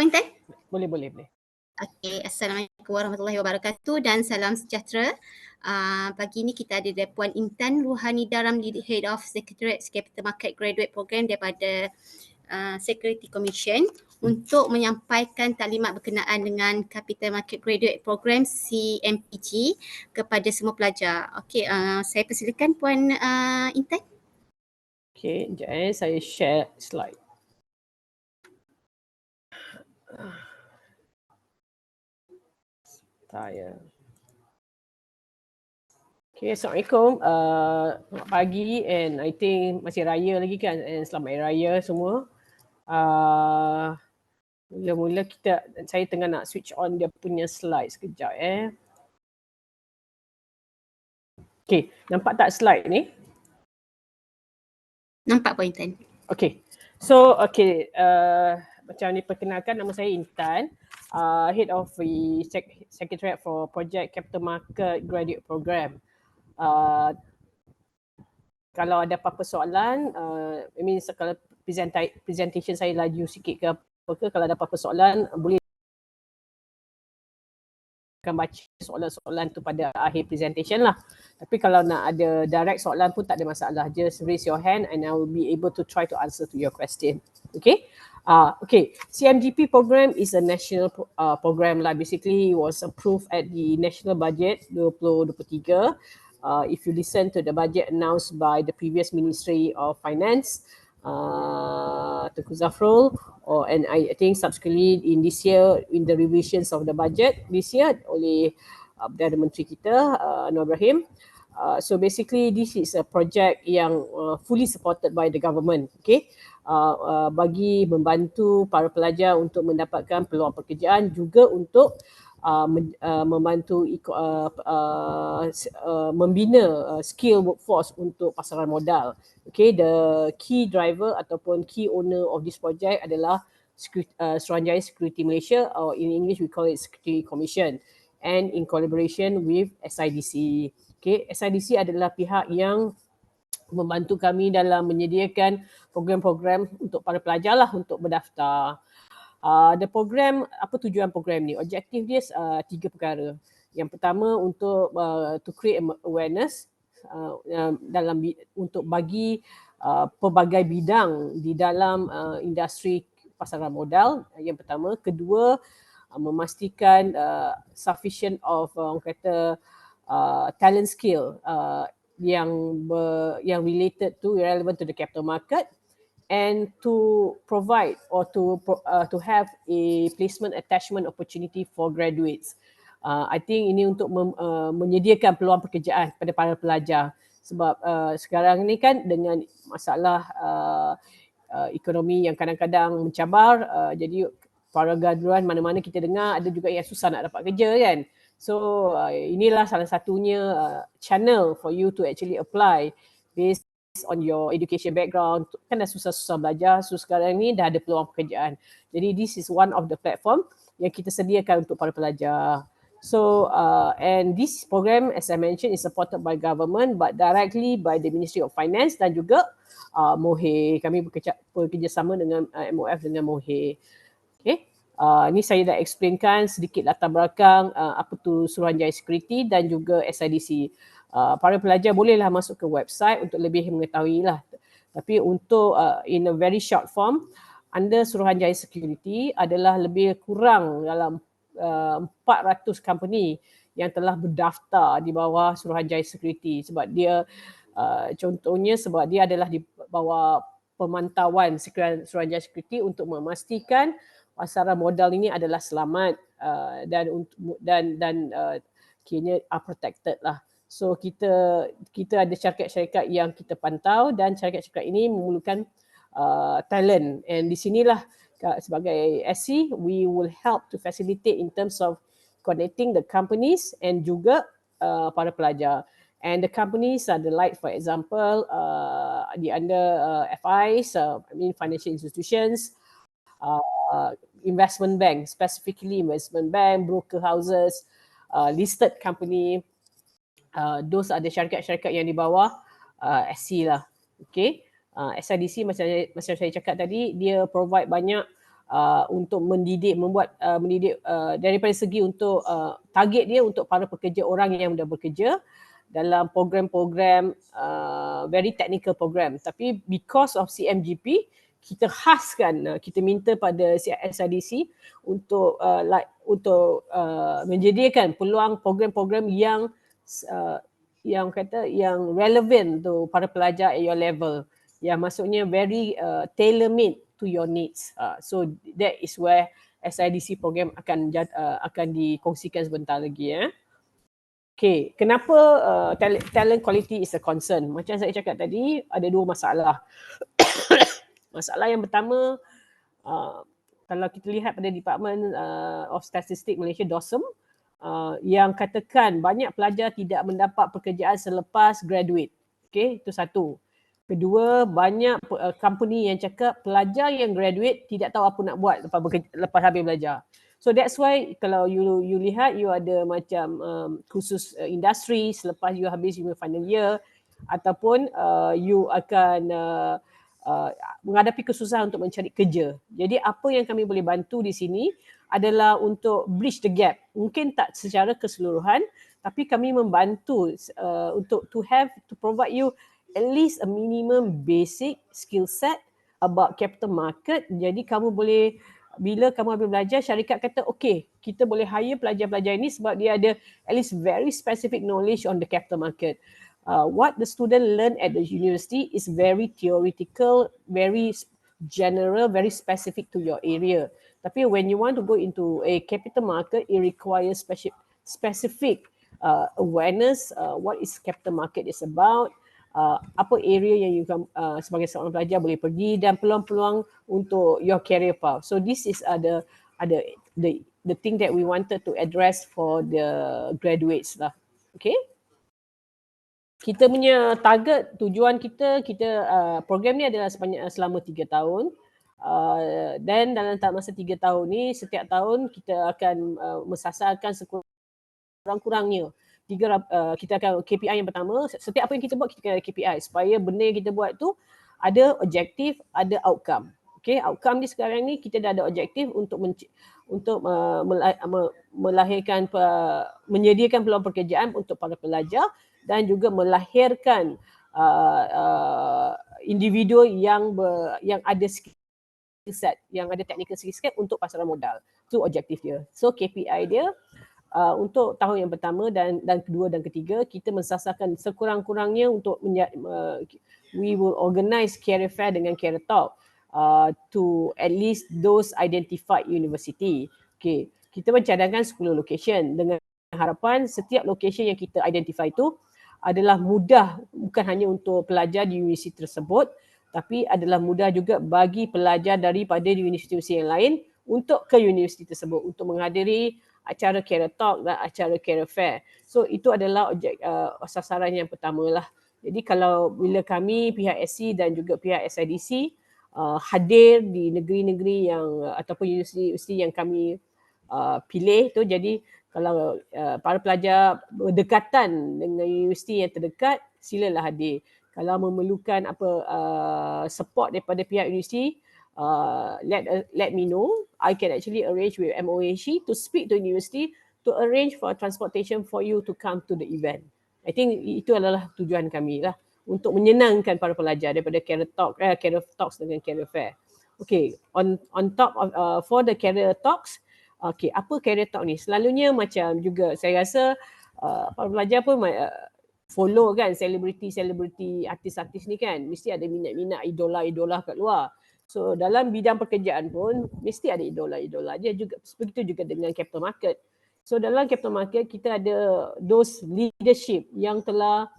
Puan Intan? Boleh. Okey, Assalamualaikum warahmatullahi wabarakatuh dan salam sejahtera. Pagi ini kita ada Puan Intan Ruhani Daram, Head of Secretariat Capital Market Graduate Program daripada Security Commission untuk menyampaikan taklimat berkenaan dengan Capital Market Graduate Program CMPG kepada semua pelajar. Okey, saya persilakan Puan Intan. Okey, sekejap saya share slide. Saya. Okay, Assalamualaikum. Selamat pagi and I think masih raya lagi kan, and selamat hari raya semua. Mula-mula saya tengah nak switch on dia punya slide sekejap Okay, nampak tak slide ni? Nampak Puan Intan. Okay, so macam ni, perkenalkan, nama saya Intan, Head of the Secretariat for Project Capital Market Graduate Program. Kalau ada apa-apa soalan, kalau presentation saya laju sikit ke apa ke, kalau ada apa-apa soalan boleh akan baca soalan-soalan tu pada akhir presentation lah. Tapi kalau nak ada direct soalan pun tak ada masalah. Just raise your hand and I will be able to try to answer to your question. Okay. CMGP program is a national program lah. Basically, it was approved at the national budget 2023. If you listen to the budget announced by the previous Ministry of Finance, Tengku Zafrul, and I think subsequently in this year, in the revisions of the budget this year oleh Perdana Menteri kita, Anwar Ibrahim. So basically this is a project yang fully supported by the government, bagi membantu para pelajar untuk mendapatkan peluang pekerjaan, juga untuk membantu membina skill workforce untuk pasaran modal. The key driver ataupun key owner of this project adalah Suruhanjaya Security Malaysia, or in English we call it Security Commission, and in collaboration with SIDC. SIDC adalah pihak yang membantu kami dalam menyediakan program-program untuk para pelajar lah untuk berdaftar. The program, apa tujuan program ni? Objektif dia 3 perkara. Yang pertama untuk to create awareness untuk bagi pelbagai bidang di dalam industri pasaran modal. Yang pertama. Kedua, memastikan sufficient of talent skill yang related to, relevant to the capital market, and to provide or to have a placement attachment opportunity for graduates. I think ini untuk menyediakan peluang pekerjaan kepada para pelajar, sebab sekarang ni kan dengan masalah ekonomi yang kadang-kadang mencabar, jadi para graduan mana-mana kita dengar ada juga yang susah nak dapat kerja kan. So inilah salah satunya channel for you to actually apply based on your education background. Kan dah susah-susah belajar, so sekarang ni dah ada peluang pekerjaan. Jadi this is one of the platform yang kita sediakan untuk para pelajar. So and this program, as I mentioned, is supported by government but directly by the Ministry of Finance dan juga MOHE. Kami bekerjasama dengan MOF dengan MOHE. Ni saya dah explainkan sedikit latar belakang apa tu Suruhanjaya Security dan juga SIDC. Para pelajar bolehlah masuk ke website untuk lebih mengetahui lah. Tapi untuk in a very short form, under Suruhanjaya Security adalah lebih kurang dalam 400 company yang telah berdaftar di bawah Suruhanjaya Security, sebab dia contohnya sebab dia adalah di bawah pemantauan Suruhanjaya Security untuk memastikan pasaran modal ini adalah selamat dan kiranya are protected lah. So kita ada syarikat-syarikat yang kita pantau dan syarikat-syarikat ini memerlukan talent, and di sinilah sebagai SC we will help to facilitate in terms of connecting the companies and juga para pelajar. And the companies are the like, for example, the under FIs, financial institutions, investment bank, specifically investment bank, broker houses, listed company. Those are the syarikat-syarikat yang di bawah SC lah. SIDC macam saya cakap tadi, dia provide banyak untuk mendidik daripada segi untuk target dia untuk para pekerja, orang yang dah bekerja dalam program-program very technical program. Tapi because of CMGP, kita khaskan, kita minta pada SIDC untuk menyediakan peluang program-program yang relevan tu para pelajar at your level, yang maksudnya very tailor-made to your needs. So that is where SIDC program akan dikongsikan sebentar lagi. Okay, kenapa talent quality is a concern? Macam saya cakap tadi, ada dua masalah. Masalah yang pertama, kalau kita lihat pada Department of Statistics Malaysia, DOSM, yang katakan banyak pelajar tidak mendapat pekerjaan selepas graduate. Okay, itu satu. Kedua, banyak company yang cakap pelajar yang graduate tidak tahu apa nak buat lepas habis belajar. So that's why kalau you lihat, you ada macam khusus industri selepas you habis your final year, ataupun you akan menghadapi kesusahan untuk mencari kerja. Jadi apa yang kami boleh bantu di sini adalah untuk bridge the gap. Mungkin tak secara keseluruhan, tapi kami membantu untuk to provide you at least a minimum basic skill set about capital market. Jadi kamu boleh, bila kamu habis belajar, syarikat kata okay, kita boleh hire pelajar-pelajar ini sebab dia ada at least very specific knowledge on the capital market. What the student learn at the university is very theoretical, very general, very specific to your area. Tapi when you want to go into a capital market, it requires specific awareness, what is capital market is about, apa area yang you sebagai seorang pelajar boleh pergi, dan peluang-peluang untuk your career path. So this is the thing that we wanted to address for the graduates lah. Okay. Kita punya target, tujuan kita program ni adalah selama 3 tahun. Dan dalam masa 3 tahun ni, setiap tahun kita akan mensasarkan sekurang-kurangnya kita akan KPI yang pertama, setiap apa yang kita buat kita akan ada KPI supaya benda yang kita buat tu ada objektif, ada outcome. Okay, outcome ni sekarang ni kita dah ada objektif untuk melahirkan, menyediakan peluang pekerjaan untuk para pelajar dan juga melahirkan individu yang ada skill set, yang ada technical skill set untuk pasaran modal. Itu objektif dia. So KPI dia untuk tahun yang pertama dan kedua dan ketiga, kita mensasarkan sekurang-kurangnya untuk we will organize career fair dengan career talk to at least those identified university. Okay, kita mencadangkan 10 location dengan harapan setiap location yang kita identify itu adalah mudah, bukan hanya untuk pelajar di universiti tersebut, tapi adalah mudah juga bagi pelajar daripada universiti yang lain untuk ke universiti tersebut untuk menghadiri acara career talk dan acara career fair. So itu adalah sasaran yang pertama lah. Jadi kalau bila kami pihak SC dan juga pihak SIDC hadir di negeri-negeri yang ataupun universiti yang kami pilih tu, jadi kalau para pelajar berdekatan dengan universiti yang terdekat, silalah hadir. Kalau memerlukan support daripada pihak universiti, let me know. I can actually arrange with MOHE to speak to university to arrange for transportation for you to come to the event. I think itu adalah tujuan kami lah, untuk menyenangkan para pelajar daripada career talks dengan career fair. Okay, on top of for the career talks, okay, apa career talk ni? Selalunya macam juga saya rasa para pelajar pun follow kan selebriti, artis-artis ni kan. Mesti ada minat-minat idola-idola kat luar. So dalam bidang pekerjaan pun mesti ada idola-idola. Dia juga begitu juga dengan capital market. So dalam capital market kita ada those leadership yang telah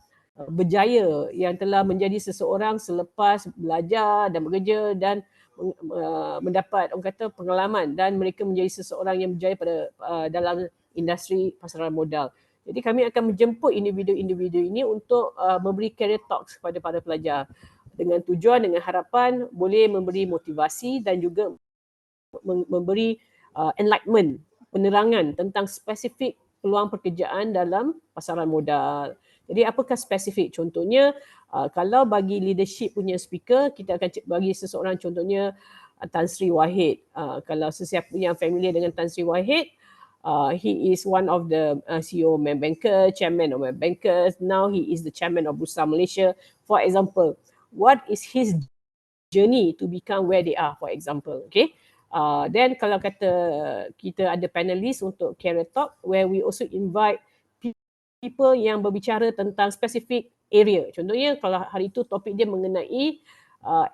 berjaya, yang telah menjadi seseorang selepas belajar dan bekerja dan mendapat orang kata pengalaman, dan mereka menjadi seseorang yang berjaya pada dalam industri pasaran modal. Jadi kami akan menjemput individu-individu ini untuk memberi career talks kepada para pelajar dengan tujuan, dengan harapan boleh memberi motivasi dan juga memberi enlightenment, penerangan tentang spesifik peluang pekerjaan dalam pasaran modal. Jadi apakah spesifik? Contohnya kalau bagi leadership punya speaker, kita akan bagi seseorang contohnya Tan Sri Wahid. Kalau sesiapa yang familiar dengan Tan Sri Wahid, he is one of the CEO of Maybanker, chairman of Maybanker. Now he is the chairman of Bursa Malaysia. For example, what is his journey to become where they are, for example, okay? Then kalau kata kita ada panelist untuk Career Talk, where we also invite people yang berbicara tentang specific area. Contohnya kalau hari itu topik dia mengenai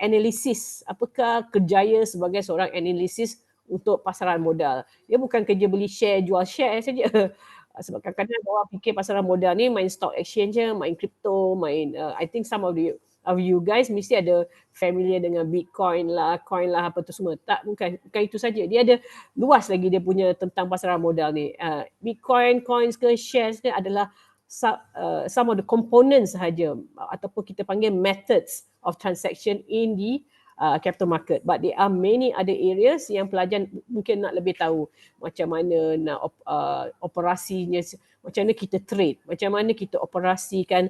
analisis, apakah kerjaya sebagai seorang analisis untuk pasaran modal. Dia bukan kerja beli share, jual share saja. Sebab kadang-kadang orang fikir pasaran modal ni main stock exchange je, main crypto, main I think some of you guys mesti ada familiar dengan Bitcoin lah, coin lah, apa tu semua. Tak, bukan itu saja. Dia ada luas lagi dia punya tentang pasaran modal ni. Bitcoin, coins ke, shares ke adalah some of the components sahaja ataupun kita panggil methods of transaction in the capital market. But there are many other areas yang pelajar mungkin nak lebih tahu macam mana nak operasinya, macam mana kita trade, macam mana kita operasikan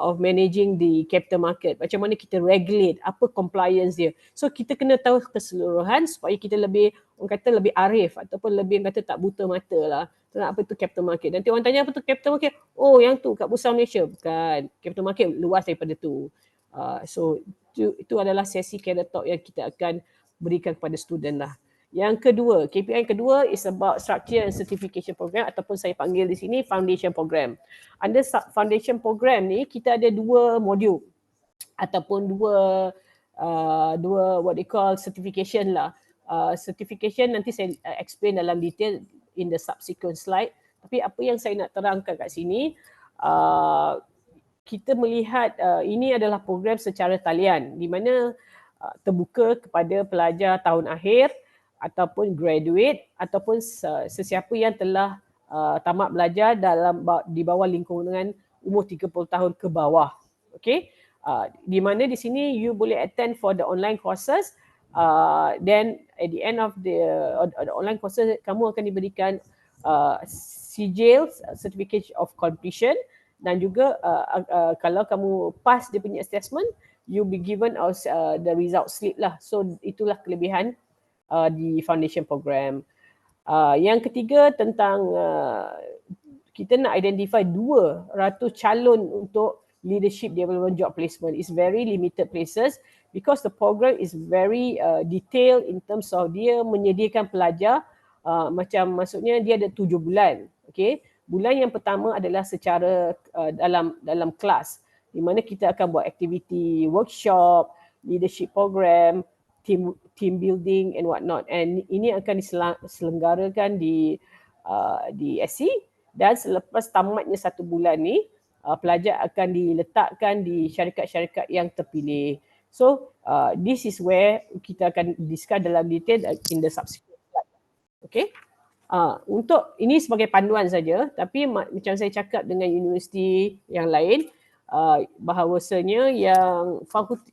of managing the capital market, macam mana kita regulate, apa compliance dia. So kita kena tahu keseluruhan supaya kita lebih, orang kata lebih arif ataupun lebih orang kata tak buta mata lah tentang apa tu capital market. Nanti orang tanya apa tu capital market, oh yang tu kat Bursa Malaysia. Bukan, capital market luas daripada tu. So itu adalah sesi Career Talk yang kita akan berikan kepada student lah. Yang kedua, KPI yang kedua is about structure and certification program ataupun saya panggil di sini foundation program. Under foundation program ni kita ada dua modul ataupun dua what they call certification lah. Certification nanti saya explain dalam detail in the subsequent slide. Tapi apa yang saya nak terangkan kat sini, kita melihat ini adalah program secara talian di mana terbuka kepada pelajar tahun akhir ataupun graduate ataupun sesiapa yang telah tamat belajar di bawah lingkungan umur 30 tahun ke bawah. Okay? Di mana di sini you boleh attend for the online courses. Then at the end of the online courses, kamu akan diberikan sijil, certificate of completion, dan juga kalau kamu pass dia punya assessment, you be given the result slip lah. So itulah kelebihan di foundation program. Yang ketiga tentang kita nak identify 200 calon untuk leadership development job placement. It's very limited places because the program is very detailed in terms of dia menyediakan pelajar macam maksudnya dia ada 7 bulan. Okay. Bulan yang pertama adalah secara dalam kelas di mana kita akan buat aktiviti, workshop, leadership program, team building and what not. And ini akan diselenggarakan di SC, dan selepas tamatnya 1 bulan ni pelajar akan diletakkan di syarikat-syarikat yang terpilih. So this is where kita akan discuss dalam detail in the subsequent slide. Okay. Untuk ini sebagai panduan saja, tapi macam saya cakap dengan universiti yang lain, bahawasanya yang fakulti,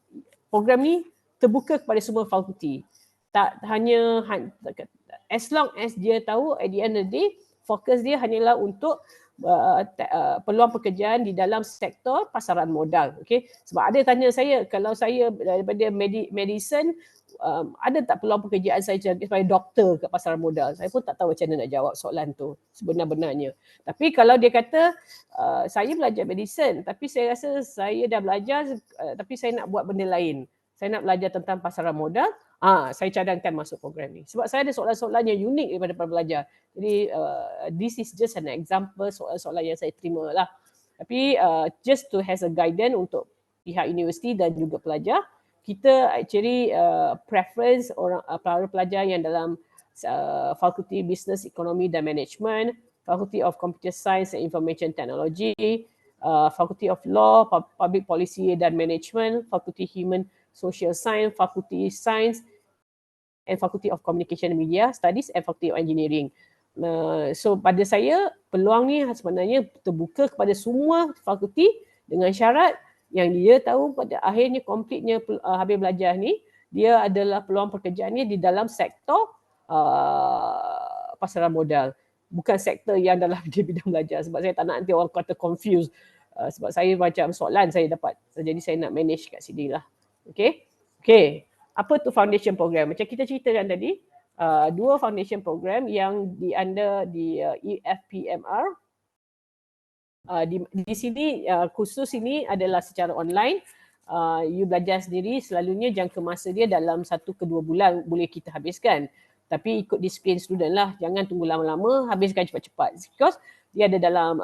program ni terbuka kepada semua fakulti. Tak hanya, as long as dia tahu at the end of the day, fokus dia hanyalah untuk peluang pekerjaan di dalam sektor pasaran modal. Okay? Sebab ada tanya saya, kalau saya daripada medicine, ada tak peluang pekerjaan saya sebagai doktor kat pasaran modal? Saya pun tak tahu macam mana nak jawab soalan tu sebenar-benarnya. Tapi kalau dia kata, saya belajar medicine tapi saya rasa saya dah belajar tapi saya nak buat benda lain. Saya nak belajar tentang pasaran modal, saya cadangkan masuk program ni. Sebab saya ada soalan-soalan yang unik daripada para pelajar. Jadi this is just an example soalan-soalan yang saya terima lah. Tapi just to has a guidance untuk pihak universiti dan juga pelajar, kita actually preference para pelajar yang dalam Fakulti Business, Ekonomi dan Management, Faculty of Computer Science and Information Technology, Faculty of Law, Public Policy dan Management, Faculty Human Social Science, Faculty Science and Faculty of Communication and Media Studies and Faculty of Engineering. So pada saya peluang ni sebenarnya terbuka kepada semua fakulti dengan syarat yang dia tahu pada akhirnya completenya habis belajar ni, dia adalah peluang pekerjaannya di dalam sektor pasaran modal, bukan sektor yang dalam dia bidang belajar. Sebab saya tak nak nanti orang kata confused, sebab saya macam soalan saya dapat, jadi saya nak manage kat sini lah. Okay. apa tu foundation program? Macam kita ceritakan tadi, dua foundation program yang under di EFPMR. Di sini khusus ini adalah secara online. You belajar sendiri, selalunya jangka masa dia dalam 1 ke 2 bulan boleh kita habiskan. Tapi ikut disiplin student lah, jangan tunggu lama-lama, habiskan cepat-cepat. Because dia ada dalam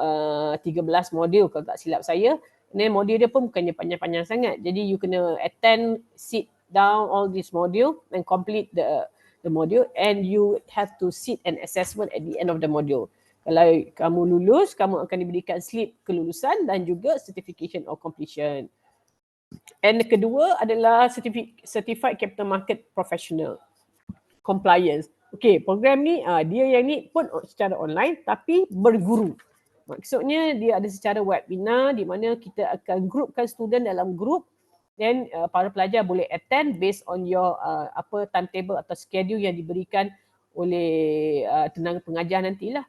13 modul kalau tak silap saya. Dan modul dia pun bukannya panjang-panjang sangat. Jadi you kena attend, sit down all this module and complete the module, and you have to sit an assessment at the end of the module. Kalau kamu lulus, kamu akan diberikan slip kelulusan dan juga certification of completion. And kedua adalah Certified Capital Market Professional Compliance. Okay, program ni dia yang ni pun secara online tapi berguru. Maksudnya dia ada secara webinar di mana kita akan groupkan student dalam group, then para pelajar boleh attend based on your timetable atau schedule yang diberikan oleh tenaga pengajar nantilah.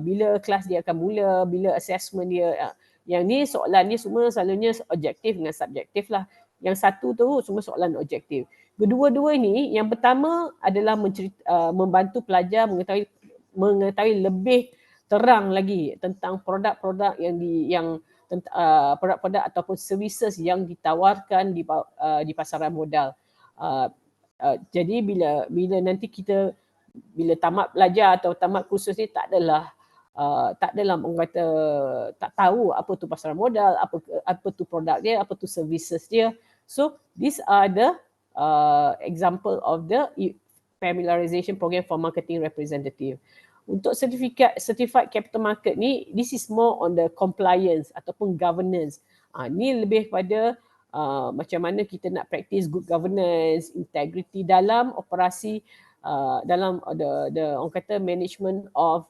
Bila kelas dia akan mula, bila assessment dia. Yang ni soalan ni semua selalunya objektif dengan subjektif lah. Yang satu tu semua soalan objektif. Kedua-dua ni, yang pertama adalah membantu pelajar mengetahui lebih terang lagi tentang produk-produk yang produk-produk ataupun services yang ditawarkan di pasaran modal. Jadi bila nanti kita bila tamat belajar atau tamat kursus ni tak adalah orang kata tak tahu apa tu pasaran modal, apa tu produk dia, apa tu services dia. So these are the example of the familiarization program for marketing representative. Untuk certified capital market ni, this is more on the compliance ataupun governance. Ni lebih pada macam mana kita nak practice good governance, integrity dalam operasi, dalam the orang kata management of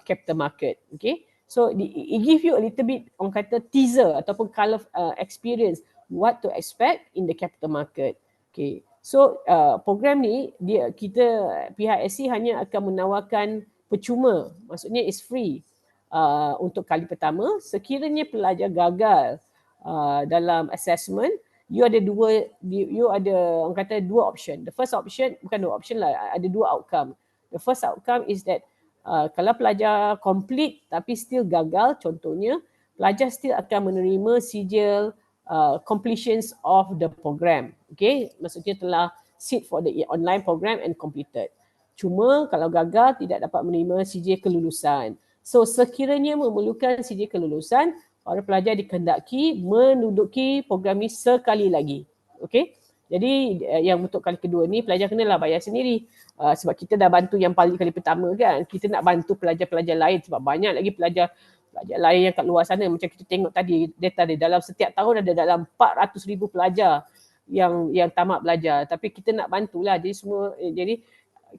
capital market. Okay, so it give you a little bit orang kata teaser ataupun color experience what to expect in the capital market. Okay, so program ni pihak SC hanya akan menawarkan percuma, maksudnya is free untuk kali pertama. Sekiranya pelajar gagal dalam assessment, you ada orang kata dua option. The first option, bukan dua option lah, ada dua outcome. The first outcome is that kalau pelajar complete tapi still gagal, contohnya pelajar still akan menerima sijil completions of the program. Okay, maksudnya telah sit for the online program and completed. Cuma kalau gagal tidak dapat menerima sijil kelulusan. So sekiranya memerlukan sijil kelulusan, para pelajar dikehendaki menduduki program ni sekali lagi. Okay, jadi yang untuk kali kedua ni pelajar kenalah bayar sendiri. Sebab kita dah bantu yang kali pertama kan, kita nak bantu pelajar-pelajar lain sebab banyak lagi pelajar lain yang kat luar sana. Macam kita tengok tadi data dia, dalam setiap tahun ada dalam 400,000 pelajar yang tamat belajar. Tapi kita nak bantulah, jadi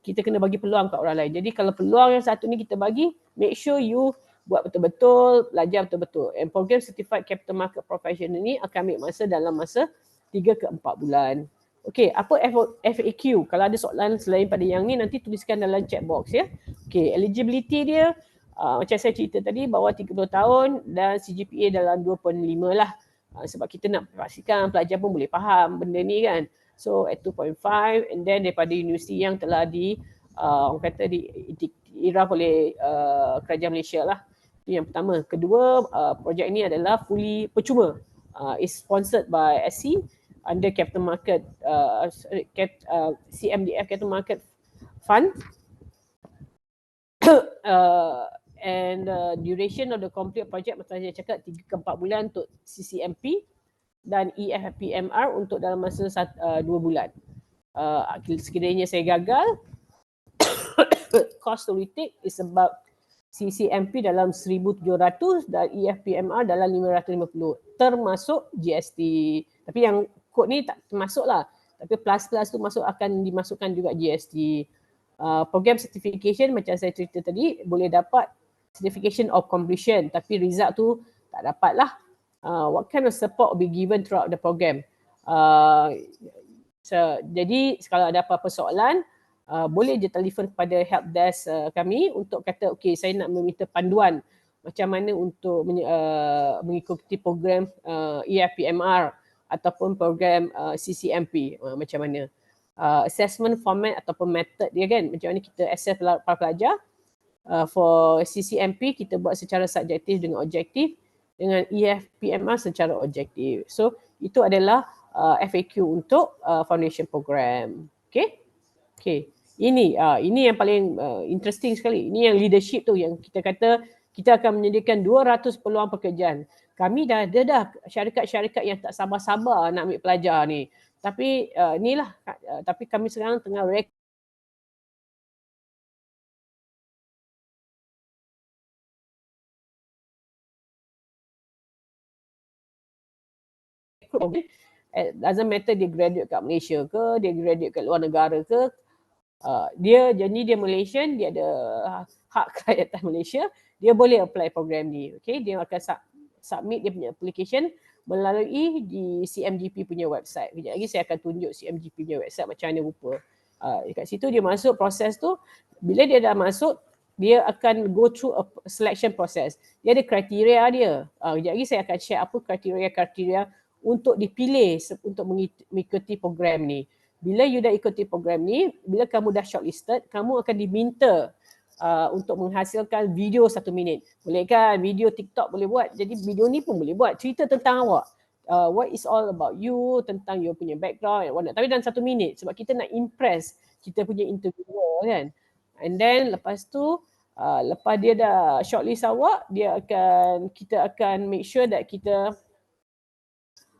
kita kena bagi peluang kat orang lain. Jadi kalau peluang yang satu ni kita bagi, make sure you buat betul-betul, belajar betul-betul. And program Certified Capital Market Professional ni akan ambil masa dalam masa 3 ke 4 bulan. Okay, apa FAQ? Kalau ada soalan selain pada yang ni, nanti tuliskan dalam chat box ya. Okay, eligibility dia, macam saya cerita tadi, bawah 30 tahun dan CGPA dalam 2.5 lah. Sebab kita nak pastikan pelajar pun boleh faham benda ni kan. So at 2.5, and then daripada universiti yang telah orang kata diiktiraf oleh kerajaan Malaysia lah. Itu yang pertama. Kedua, projek ini adalah fully percuma. Is sponsored by SC under Capital Market, CMDF Capital Market Fund. And duration of the complete project, macam saya cakap 3 ke 4 bulan untuk CCMP dan EFPMR untuk dalam masa 2 bulan. Sekiranya saya gagal, cost to retake is about CCMP dalam 1,700 dan EFPMR dalam 550 termasuk GST. Tapi yang kod ni tak termasuk lah. Tapi plus-plus tu akan dimasukkan juga GST. Program certification macam saya cerita tadi boleh dapat certification of completion tapi result tu tak dapat lah. What kind of support will be given throughout the program? Jadi kalau ada apa-apa soalan, boleh je telefon kepada help desk kami untuk kata okay, saya nak meminta panduan macam mana untuk mengikuti program EFPMR ataupun program CCMP macam mana. assessment format ataupun method dia kan, macam mana kita assess para pelajar. For CCMP kita buat secara subjektif dengan objektif, dengan EFPMR secara objektif. So itu adalah FAQ untuk foundation program. Okay. Ini yang paling interesting sekali. Ini yang leadership tu, yang kita kata kita akan menyediakan 200 peluang pekerjaan. Kami dah ada dah syarikat-syarikat yang tak sabar-sabar nak ambil pelajar ni. Tapi inilah, tapi kami sekarang tengah rekrut doesn't matter dia graduate kat Malaysia ke, dia graduate kat luar negara ke, dia Malaysian, dia ada hak kerajaan Malaysia, dia boleh apply program ni. Okay, dia akan submit dia punya application melalui di CMGP punya website. Kejap lagi saya akan tunjuk CMGP punya website macam mana rupa. Dekat situ dia masuk proses tu. Bila dia dah masuk, dia akan go through a selection process. Dia ada kriteria dia. Kejap lagi saya akan share apa kriteria untuk dipilih untuk mengikuti program ni. Bila you dah ikuti program ni, bila kamu dah shortlisted, kamu akan diminta untuk menghasilkan video 1 minit. Boleh kan? Video TikTok boleh buat. Jadi video ni pun boleh buat. Cerita tentang awak. What is all about you, tentang you punya background and whatnot. Tapi dalam 1 minit sebab kita nak impress kita punya interviewer kan. And then lepas tu, lepas dia dah shortlist awak, kita akan make sure that kita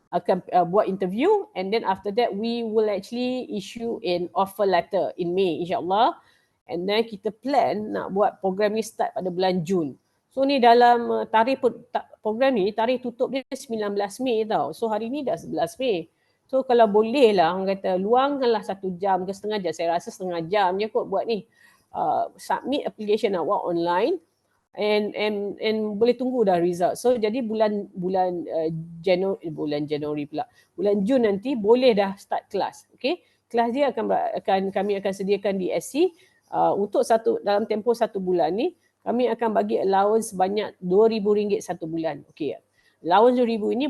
akan buat interview, and then after that we will actually issue an offer letter in May insyaAllah, and then kita plan nak buat program ni start pada bulan Jun. So ni dalam tarikh program ni, tarikh tutup dia 19 Mei tau. So hari ni dah 11 Mei. So kalau boleh lah, orang kata luangkanlah 1 jam ke setengah jam, saya rasa setengah jam je kot buat ni. Submit application awak online, and boleh tunggu dah result. So jadi bulan Januari pula. Bulan Jun nanti boleh dah start kelas. Okay? Kelas dia kami akan sediakan di SC untuk dalam tempoh 1 bulan ni kami akan bagi allowance sebanyak RM2,000 1 bulan. Okay. Allowance RM2,000 ini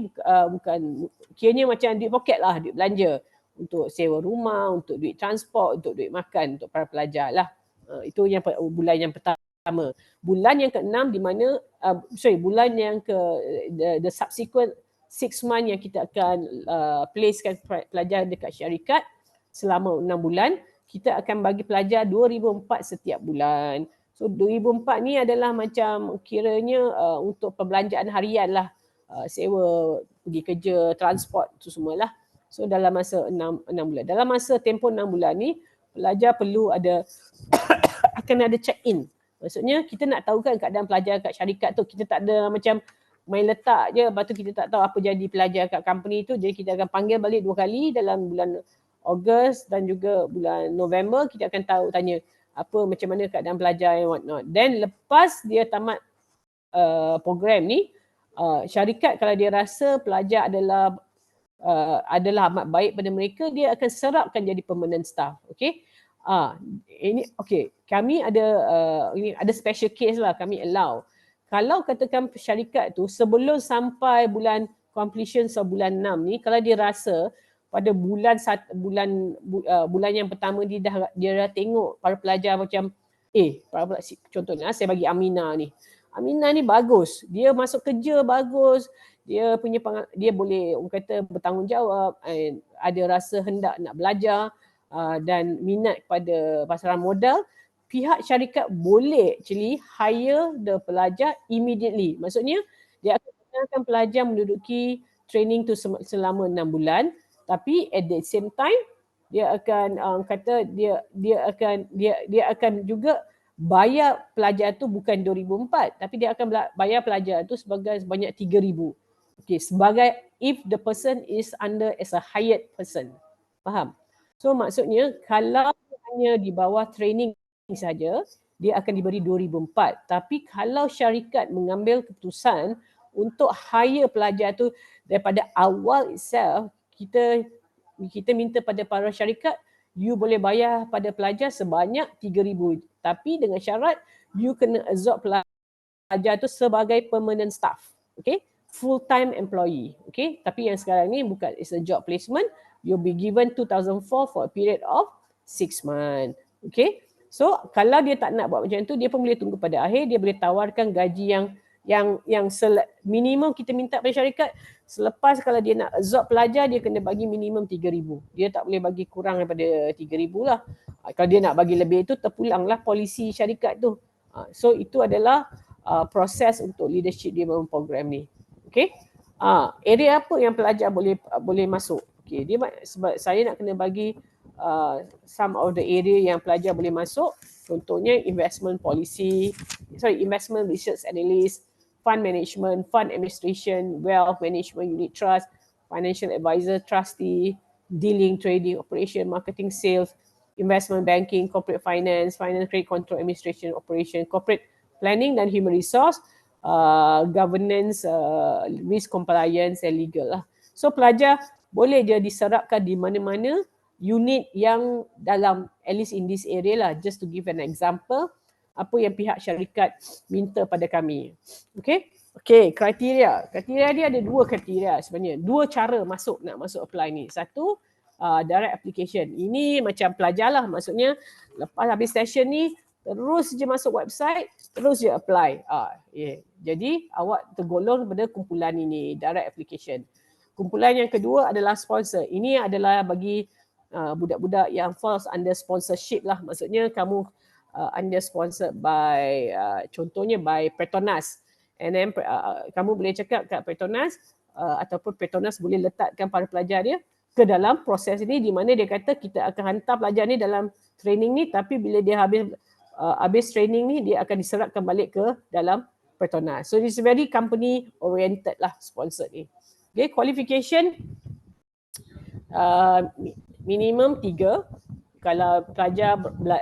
bukan kiranya macam duit poket lah, duit belanja untuk sewa rumah, untuk duit transport, untuk duit makan untuk para pelajar lah. Itu yang bulan yang pertama. Bulan yang ke-6 di mana bulan yang the subsequent 6 months yang kita akan placekan pelajar dekat syarikat selama 6 bulan, kita akan bagi pelajar RM2,400 setiap bulan. So RM2,400 ni adalah macam kiranya untuk perbelanjaan harian lah, sewa, pergi kerja, transport tu semualah. So dalam masa 6 bulan. Dalam masa tempoh 6 bulan ni, pelajar perlu akan ada check-in. Maksudnya kita nak tahu kan keadaan pelajar kat syarikat tu. Kita tak ada macam main letak je, lepas tu kita tak tahu apa jadi pelajar kat company tu. Jadi kita akan panggil balik 2 kali dalam bulan Ogos dan juga bulan November. Kita akan tanya apa macam mana keadaan pelajar and whatnot. Then lepas dia tamat program ni, syarikat kalau dia rasa pelajar adalah amat baik pada mereka, dia akan serapkan jadi permanent staff. Okay. Ini okay. Kami ada special case lah, kami allow. Kalau katakan syarikat tu sebelum sampai bulan completion bulan 6 ni, kalau dia rasa pada bulan yang pertama dia dah tengok para pelajar macam contohnya saya bagi Aminah ni. Aminah ni bagus. Dia masuk kerja bagus. Dia boleh orang kata bertanggungjawab, ada rasa hendak nak belajar dan minat kepada pasaran modal. Pihak syarikat boleh actually hire the pelajar immediately. Maksudnya dia akan benarkan pelajar menduduki training tu selama 6 bulan, tapi at the same time dia akan dia akan juga bayar pelajar tu bukan RM2,400, tapi dia akan bayar pelajar tu sebanyak RM3,000. Okay, sebagai if the person is under as a hired person. Faham? So maksudnya kalau hanya di bawah training saja, dia akan diberi RM2,400. Tapi kalau syarikat mengambil keputusan untuk hire pelajar tu daripada awal itself, kita minta pada para syarikat, you boleh bayar pada pelajar sebanyak RM3,000. Tapi dengan syarat you kena absorb pelajar tu sebagai permanent staff. Okay? Full time employee. Okay? Tapi yang sekarang ni bukan, it's a job placement, you'll be given 2,004 for a period of 6 months. Okay. So kalau dia tak nak buat macam tu, dia pun boleh tunggu pada akhir, dia boleh tawarkan gaji yang minimum kita minta pada syarikat. Selepas kalau dia nak absorb pelajar, dia kena bagi minimum 3,000. Dia tak boleh bagi kurang daripada 3,000 lah. Kalau dia nak bagi lebih itu, terpulanglah polisi syarikat tu. So itu adalah proses untuk leadership development program ni. Okay. Area apa yang pelajar boleh masuk? Okay, dia sebab saya nak kena bagi some of the area yang pelajar boleh masuk. Contohnya investment research analyst, fund management, fund administration, wealth management, unit trust, financial advisor, trustee, dealing, trading, operation, marketing, sales, investment banking, corporate finance, finance, credit control, administration, operation, corporate planning dan human resource, governance, risk compliance and legal lah. So pelajar boleh dia diserapkan di mana-mana unit yang dalam, at least in this area lah, just to give an example, apa yang pihak syarikat minta pada kami. Okay, kriteria dia ada 2 kriteria sebenarnya, 2 cara nak masuk apply ni. Satu, direct application. Ini macam pelajar lah, maksudnya lepas habis session ni, terus je masuk website, terus je apply. Jadi awak tergolong pada kumpulan ini, direct application. Kumpulan yang kedua adalah sponsor. Ini adalah bagi budak-budak yang falls under sponsorship lah. Maksudnya kamu under sponsored by, contohnya by Petronas. And then kamu boleh cakap kat Petronas ataupun Petronas boleh letakkan para pelajar dia ke dalam proses ini, di mana dia kata kita akan hantar pelajar ni dalam training ni, tapi bila dia habis training ni, dia akan diserapkan balik ke dalam Petronas. So it's very company oriented lah sponsored ni. Okay, qualification minimum 3. Kalau pelajar kalau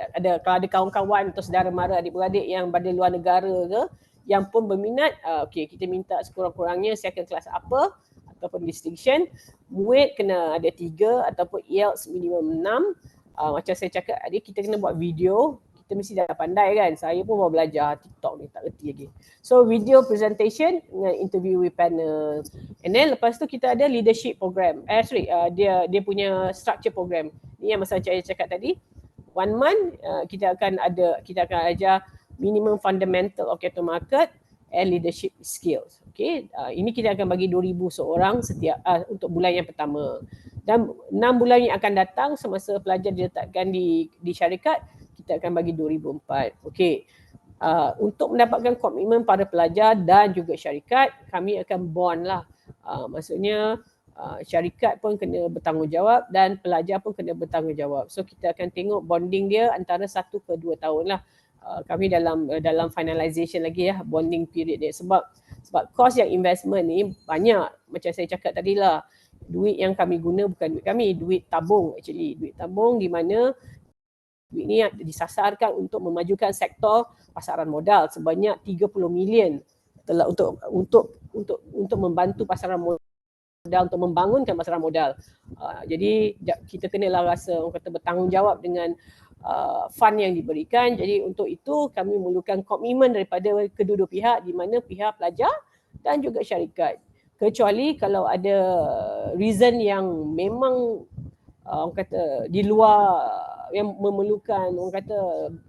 ada kawan-kawan atau saudara mara, adik-beradik yang pada luar negara ke yang pun berminat, kita minta sekurang-kurangnya second class upper ataupun distinction. MUIT kena ada 3 ataupun IELTS minimum 6. Macam saya cakap tadi, kita kena buat video. Kita mesti dah pandai kan. Saya pun baru belajar TikTok ni, tak reti lagi. So video presentation dengan interview with panel. And then lepas tu kita ada leadership program. Dia punya structure program. Ni yang masa saya cakap tadi. 1 month kita akan ajar minimum fundamental of capital market and leadership skills. Okay, ini kita akan bagi 2,000 seorang setiap untuk bulan yang pertama. Dan 6 bulan yang akan datang semasa pelajar diletakkan di syarikat, kita akan bagi 2,004. Okay. Untuk mendapatkan komitmen pada pelajar dan juga syarikat, kami akan bond lah. Maksudnya syarikat pun kena bertanggungjawab dan pelajar pun kena bertanggungjawab. So kita akan tengok bonding dia antara 1 ke 2 tahun lah. Kami dalam finalization lagi ya, bonding period dia. Sebab kos yang investment ni banyak. Macam saya cakap tadi lah, duit yang kami guna bukan duit kami, duit tabung actually. Duit tabung di mana duit ni disasarkan untuk memajukan sektor pasaran modal sebanyak 30 million telah untuk membantu pasaran modal, untuk membangunkan pasaran modal. Jadi kita kenalah rasa orang kata bertanggungjawab dengan fund yang diberikan. Jadi untuk itu kami memerlukan komitmen daripada kedua-dua pihak, di mana pihak pelajar dan juga syarikat. Kecuali kalau ada reason yang memang orang kata di luar yang memerlukan orang kata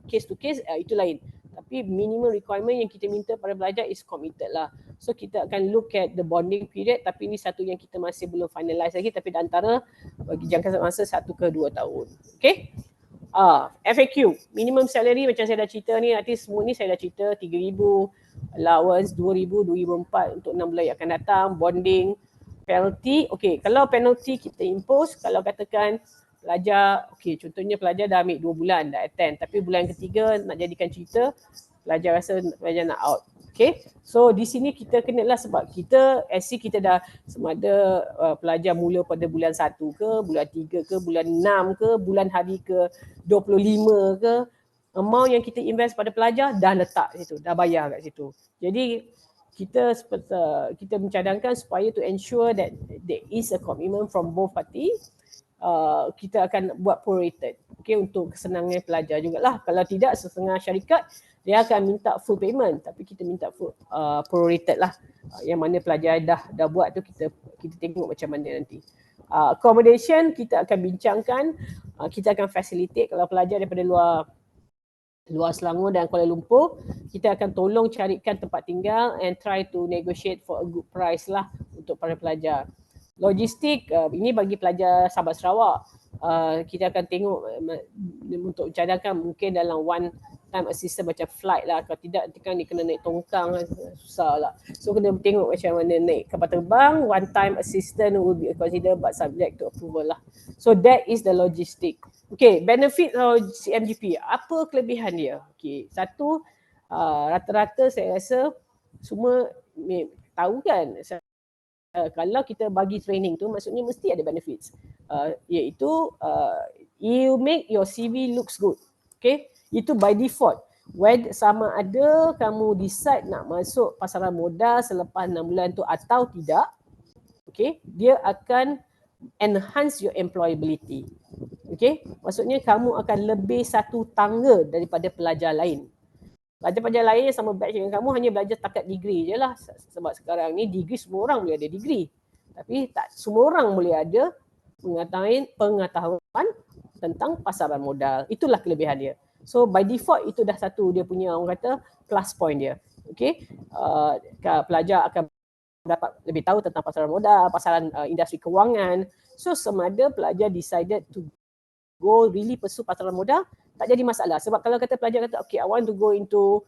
case to case, itu lain. Tapi minimum requirement yang kita minta pada pelajar is committed lah. So kita akan look at the bonding period, tapi ini satu yang kita masih belum finalize lagi, tapi di antara bagi jangka masa 1 ke 2 tahun. Okay. FAQ, minimum salary macam saya dah cerita ni, nanti semua ni saya dah cerita, 3,000, allowance 2,000, 2,004 untuk 6 bulan yang akan datang, bonding, penalty. Okay, kalau penalty kita impose, kalau katakan pelajar, contohnya pelajar dah ambil 2 bulan, dah attend, tapi bulan ketiga nak jadikan cerita, pelajar rasa pelajar nak out. Okay, so di sini kita kenalah, sebab kita SC kita dah sama ada pelajar mula pada bulan 1 ke, bulan 3 ke, bulan 6 ke, bulan hari ke 25 ke, amount yang kita invest pada pelajar dah letak situ, dah bayar kat situ. Jadi kita mencadangkan supaya to ensure that there is a commitment from both parties. Kita akan buat prorated, untuk kesenangan pelajar jugalah. Kalau tidak, setengah syarikat dia akan minta full payment, tapi kita minta full prorated lah. Yang mana pelajar dah buat tu kita tengok macam mana nanti. Accommodation kita akan bincangkan, kita akan facilitate kalau pelajar daripada luar Selangor dan Kuala Lumpur, kita akan tolong carikan tempat tinggal and try to negotiate for a good price lah untuk para pelajar. Logistik, ini bagi pelajar Sabah Sarawak. Kita akan tengok untuk cadangkan mungkin dalam one time assistance macam flight lah. Kalau tidak, kan dia kena naik tongkang, susah lah. So kena tengok macam mana naik kapal terbang, one time assistance will be considered but subject to approval lah. So that is the logistic. Okay, benefit CMGP. Apa kelebihan dia? Okay, satu, rata-rata saya rasa semua tahu kan, kalau kita bagi training tu maksudnya mesti ada benefits. Iaitu you make your CV looks good. Okay, itu by default. Sama ada kamu decide nak masuk pasaran modal selepas 6 bulan tu atau tidak, okay, dia akan enhance your employability. Okay, maksudnya kamu akan lebih satu tangga daripada pelajar lain. Pelajar-pelajar lain yang sama batch dengan kamu hanya belajar takat degree je lah. Sebab sekarang ni degree semua orang boleh ada degree. Tapi tak semua orang boleh ada pengetahuan tentang pasaran modal. Itulah kelebihan dia. So by default itu dah satu dia punya orang kata plus point dia. Okay, pelajar akan dapat lebih tahu tentang pasaran modal, pasaran industri kewangan. So semada pelajar decided to go really pursue pasaran modal, tak jadi masalah. Sebab kalau kata pelajar kata, okay, I want to go into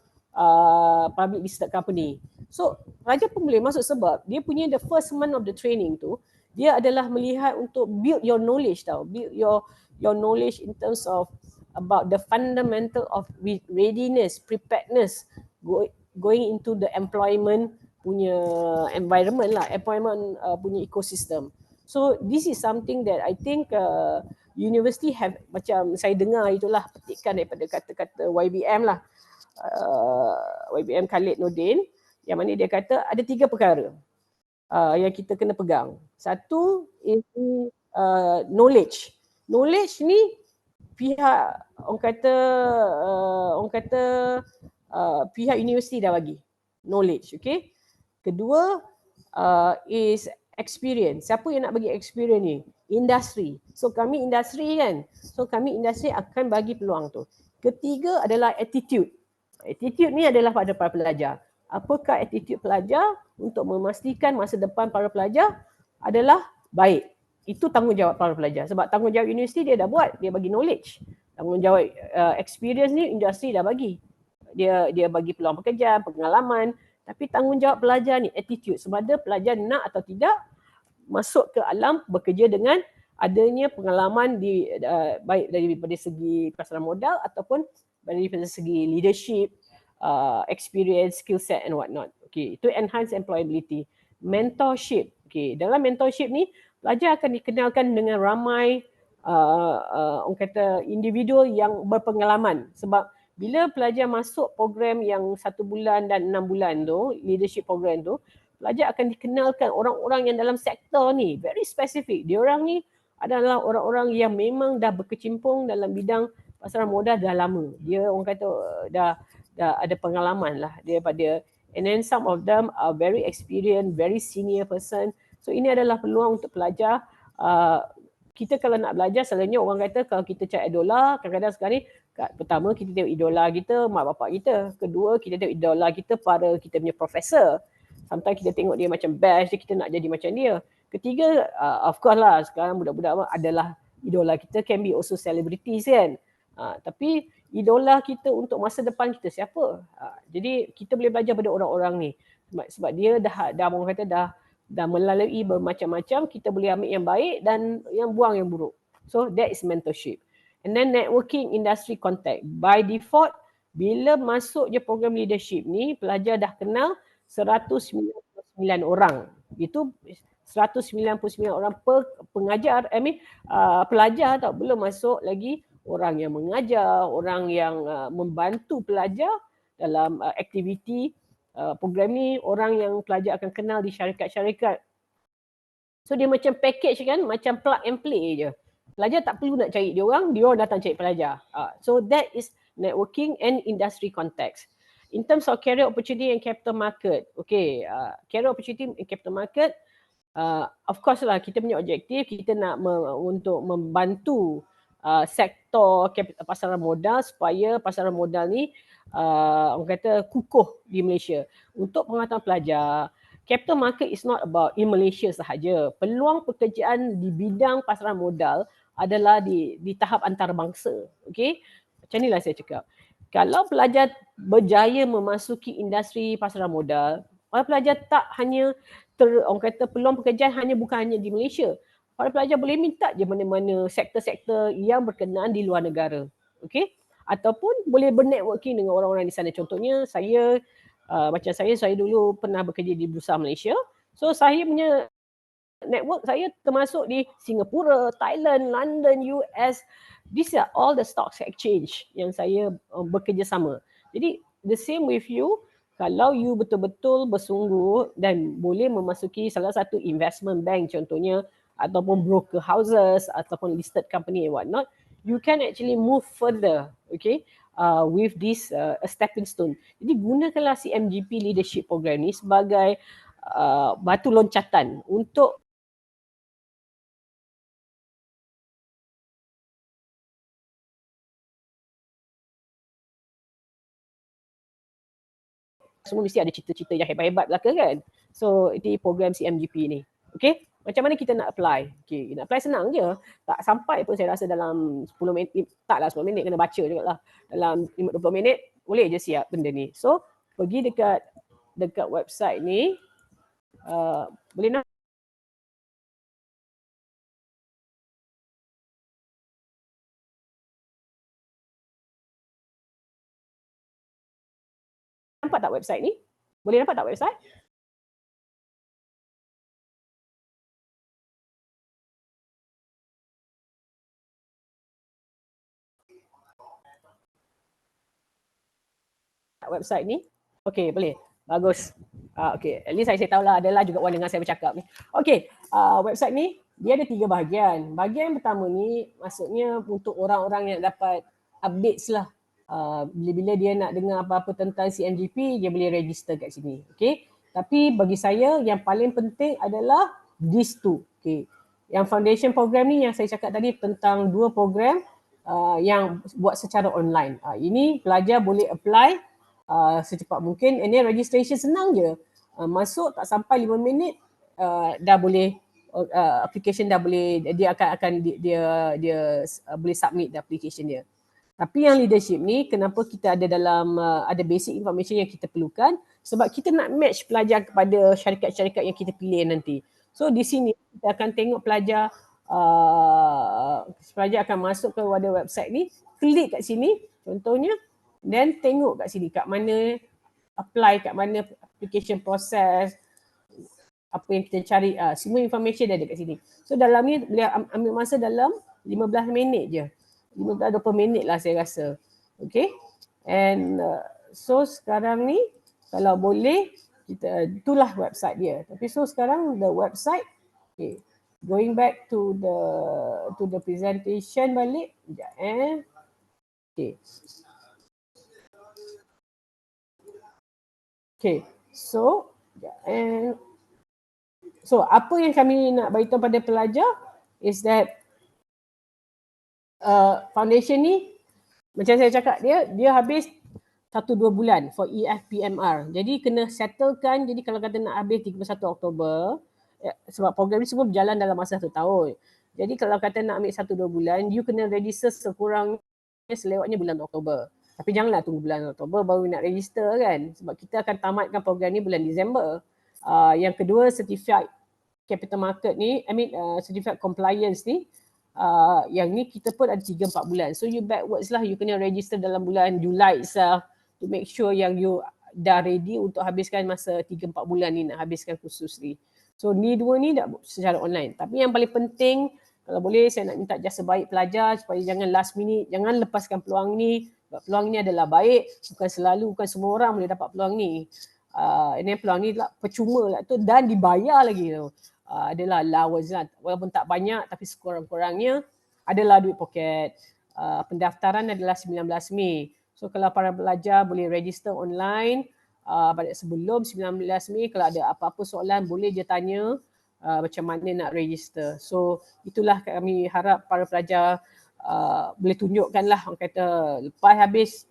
public listed company. So pelajar pun boleh masuk sebab dia punya the first month of the training tu, dia adalah melihat untuk build your knowledge tau. Build your knowledge in terms of about the fundamental of readiness, preparedness, going into the employment punya environment lah, employment punya ecosystem. So this is something that I think university have, macam saya dengar itulah petikan daripada kata-kata YBM lah, YBM Khalid Nordin, yang mana dia kata ada 3 perkara yang kita kena pegang. Satu is knowledge. Knowledge ni pihak orang kata pihak universiti dah bagi knowledge, okay. Kedua is experience. Siapa yang nak bagi experience ni? Industri. So kami industri kan. So kami industri akan bagi peluang tu. Ketiga adalah attitude. Attitude ni adalah pada para pelajar. Apakah attitude pelajar untuk memastikan masa depan para pelajar adalah baik. Itu tanggungjawab para pelajar. Sebab tanggungjawab universiti dia dah buat, dia bagi knowledge. Tanggungjawab experience ni industri dah bagi. Dia bagi peluang pekerjaan, pengalaman. Tapi tanggungjawab pelajar ni attitude. Sebab ada pelajar nak atau tidak masuk ke alam bekerja dengan adanya pengalaman baik daripada segi pasaran modal ataupun daripada segi leadership, experience, skill set and what not. Okay, to enhance employability. Mentorship. Okay, dalam mentorship ni pelajar akan dikenalkan dengan ramai orang kata individu yang berpengalaman. Sebab bila pelajar masuk program yang 1 bulan dan 6 bulan tu, leadership program tu, pelajar akan dikenalkan orang-orang yang dalam sektor ni, very specific. Diorang ni adalah orang-orang yang memang dah berkecimpung dalam bidang pasaran modal dah lama. Dia orang kata dah ada pengalaman lah daripada, and then some of them are very experienced, very senior person. So ini adalah peluang untuk pelajar. Kita kalau nak belajar, selalunya orang kata kalau kita cari idola, kadang-kadang sekarang ni, pertama kita tengok idola kita, mak bapak kita. Kedua, kita tengok idola kita para kita punya profesor. Sometimes kita tengok dia macam best, kita nak jadi macam dia. Ketiga, of course lah, sekarang budak-budak adalah idola kita, can be also celebrities kan. Tapi idola kita untuk masa depan kita siapa? Jadi kita boleh belajar pada orang-orang ni. Sebab dia dah orang kata dah melalui bermacam-macam, kita boleh ambil yang baik dan yang buang yang buruk. So that is mentorship. And then networking industry contact. By default, bila masuk je program leadership ni, pelajar dah kenal 199 orang. Itu 199 orang pengajar, pelajar tak, belum masuk lagi orang yang mengajar, orang yang membantu pelajar dalam aktiviti program ni, orang yang pelajar akan kenal di syarikat-syarikat. So dia macam package kan, macam plug and play je. Pelajar tak perlu nak cari dia orang datang cari pelajar. So that is networking and industry context. In terms of career opportunity and capital market, okay, career opportunity and capital market, Of course lah, kita punya objektif kita nak untuk membantu sektor pasaran modal supaya pasaran modal ni orang kata kukuh di Malaysia. Untuk pengetahuan pelajar, capital market is not about in Malaysia sahaja. Peluang pekerjaan di bidang pasaran modal adalah di tahap antarabangsa. Okay? Macam inilah saya cakap. Kalau pelajar berjaya memasuki industri pasaran modal, para pelajar tak hanya orang kata peluang pekerjaan bukan hanya di Malaysia. Para pelajar boleh minta je mana-mana sektor-sektor yang berkenaan di luar negara. Okay? Ataupun boleh bernetworking dengan orang-orang di sana. Contohnya saya, macam saya dulu pernah bekerja di Bursa Malaysia. So saya punya network saya termasuk di Singapura, Thailand, London, US. These are all the stocks exchange yang saya bekerjasama. Jadi the same with you, kalau you betul-betul bersungguh dan boleh memasuki salah satu investment bank contohnya, ataupun broker houses ataupun listed company and whatnot, you can actually move further, okay, with this a stepping stone. Jadi gunakanlah CMGP leadership program ni sebagai batu loncatan untuk semua mesti ada cita-cita yang hebat-hebat belaka kan. So itu program CMGP ni. Okay, macam mana kita nak apply? Okay, nak apply senang je. Tak sampai pun saya rasa dalam 10 minit, taklah 10 minit, kena baca juga lah. Dalam 20 minit boleh je siap benda ni. So pergi dekat website ni, boleh nak nampak tak website ni? Boleh nampak tak website? Website ni? Okay, boleh. Bagus. Okay, at least saya tahulah adalah juga orang dengar saya bercakap ni. Okay, website ni dia ada 3 bahagian. Bahagian pertama ni maksudnya untuk orang-orang yang dapat updates lah. Bila-bila dia nak dengar apa-apa tentang CMGP, dia boleh register kat sini. Okay, tapi bagi saya yang paling penting adalah these two. Okay, yang foundation program ni yang saya cakap tadi tentang 2 program yang buat secara online. Ini pelajar boleh apply secepat mungkin. And then registration senang je. Masuk tak sampai 5 minit dah boleh application dah boleh, dia akan dia boleh submit the application dia. Tapi yang leadership ni kenapa kita ada dalam ada basic information yang kita perlukan sebab kita nak match pelajar kepada syarikat-syarikat yang kita pilih nanti. So di sini kita akan tengok pelajar akan masuk ke website ni, klik kat sini contohnya, dan tengok kat sini kat mana apply, kat mana application process, apa yang kita cari, semua information dah ada kat sini. So dalam ni boleh ambil masa dalam 15 minit je. 15-20 minit lah saya rasa. Okay. And so sekarang ni kalau boleh kita, itulah website dia. Tapi so sekarang the website, okay, going back to the presentation balik. Sekejap Okay. Okay, so apa yang kami nak beritahu pada pelajar is that foundation ni macam saya cakap dia habis 1-2 bulan for EFPMR. Jadi kena settlekan. Jadi kalau kata nak habis 31 Oktober, sebab program ni semua berjalan dalam masa 1 tahun. Jadi kalau kata nak ambil 1-2 bulan, you kena register sekurangnya selewatnya bulan Oktober. Tapi janganlah tunggu bulan Oktober baru nak register kan. Sebab kita akan tamatkan program ni bulan Disember. Yang kedua, certified capital market ni, certified compliance ni, yang ni kita pun ada 3-4 bulan. So you backwards lah, you kena register dalam bulan Julai itself to make sure yang you dah ready untuk habiskan masa 3-4 bulan ni, nak habiskan kursus ni. So ni dua ni dah secara online. Tapi yang paling penting, kalau boleh saya nak minta jasa baik pelajar supaya jangan last minute, jangan lepaskan peluang ni. Sebab peluang ni adalah baik, bukan semua orang boleh dapat peluang ni. Ini peluang ni lah percuma lah tu dan dibayar lagi tu. Adalah allowance lah, walaupun tak banyak tapi sekurang-kurangnya adalah duit poket. Pendaftaran adalah 19 Mei. So kalau para pelajar boleh register online pada sebelum 19 Mei, kalau ada apa-apa soalan boleh je tanya macam mana nak register. So itulah kami harap para pelajar boleh tunjukkanlah, orang kata lepas habis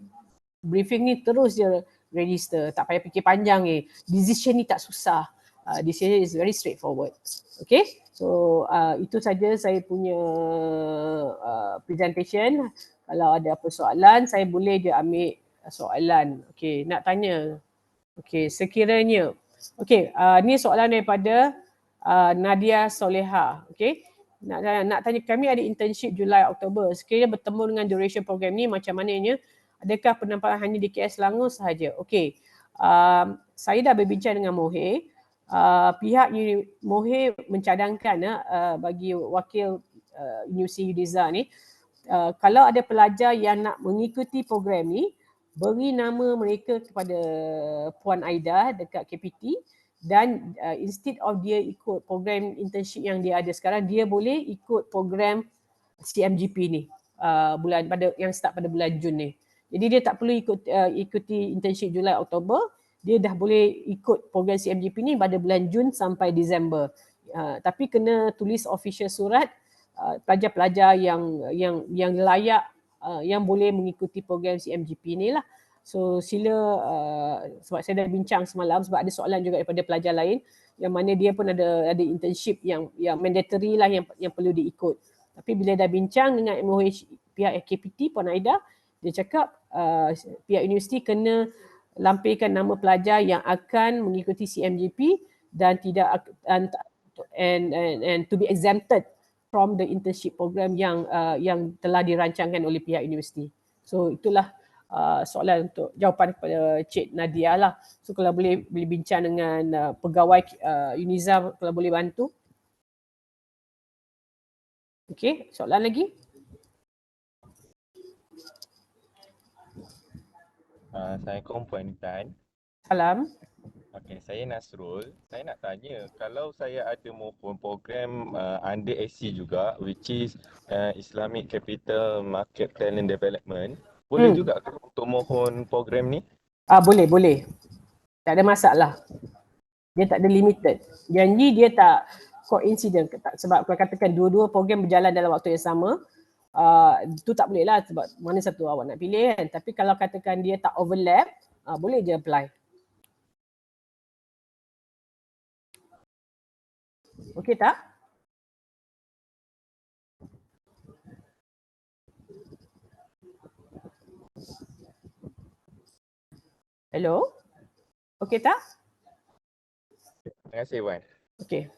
briefing ni terus je register, tak payah fikir panjang ni. Decision ni tak susah. Decision is very straightforward. Okay, so itu saja saya punya presentation. Kalau ada apa soalan, saya boleh je ambil soalan. Okay, nak tanya. Okay, sekiranya. Okay, ni soalan daripada Nadia Soleha. Okay, nak tanya, kami ada internship Julai Oktober. Sekiranya bertemu dengan duration program ni macam mananya? Adakah penampilan hanya di KL Selangor sahaja? Okay, saya dah berbincang dengan Mohir. Pihak Mohir mencadangkan bagi wakil Universiti Yudiza ni, kalau ada pelajar yang nak mengikuti program ni, beri nama mereka kepada Puan Aida dekat KPT, dan instead of dia ikut program internship yang dia ada sekarang, dia boleh ikut program CMGP ni yang start pada bulan Jun ni. Jadi dia tak perlu ikuti internship Julai Oktober, dia dah boleh ikut program CMGP ni pada bulan Jun sampai Disember. Tapi kena tulis official surat pelajar-pelajar yang layak yang boleh mengikuti program CMGP ni lah. So sila, sebab saya dah bincang semalam, sebab ada soalan juga daripada pelajar lain yang mana dia pun ada internship yang mandatory lah yang perlu diikut. Tapi bila dah bincang dengan MOH pihak KPT, Puan Aida, dia cakap pihak universiti kena lampirkan nama pelajar yang akan mengikuti CMGP dan tidak and to be exempted from the internship program yang telah dirancangkan oleh pihak universiti. So itulah soalan untuk jawapan kepada Cik Nadia lah. So kalau boleh bincang dengan pegawai Uniza, kalau boleh bantu. Okey, soalan lagi? Assalamualaikum Puan Intan. Salam. Okey, saya Nasrul. Saya nak tanya, kalau saya ada mohon program under SC juga, which is Islamic Capital Market Talent Development, boleh juga ke untuk mohon program ni? Boleh. Tak ada masalah. Dia tak ada limited. Yang ni dia tak coincident. Sebab kalau katakan dua-dua program berjalan dalam waktu yang sama, itu tak boleh lah sebab mana satu awak nak pilih kan. Tapi kalau katakan dia tak overlap, boleh je apply. Okey tak? Hello? Okey tak? Terima kasih Puan. Okey.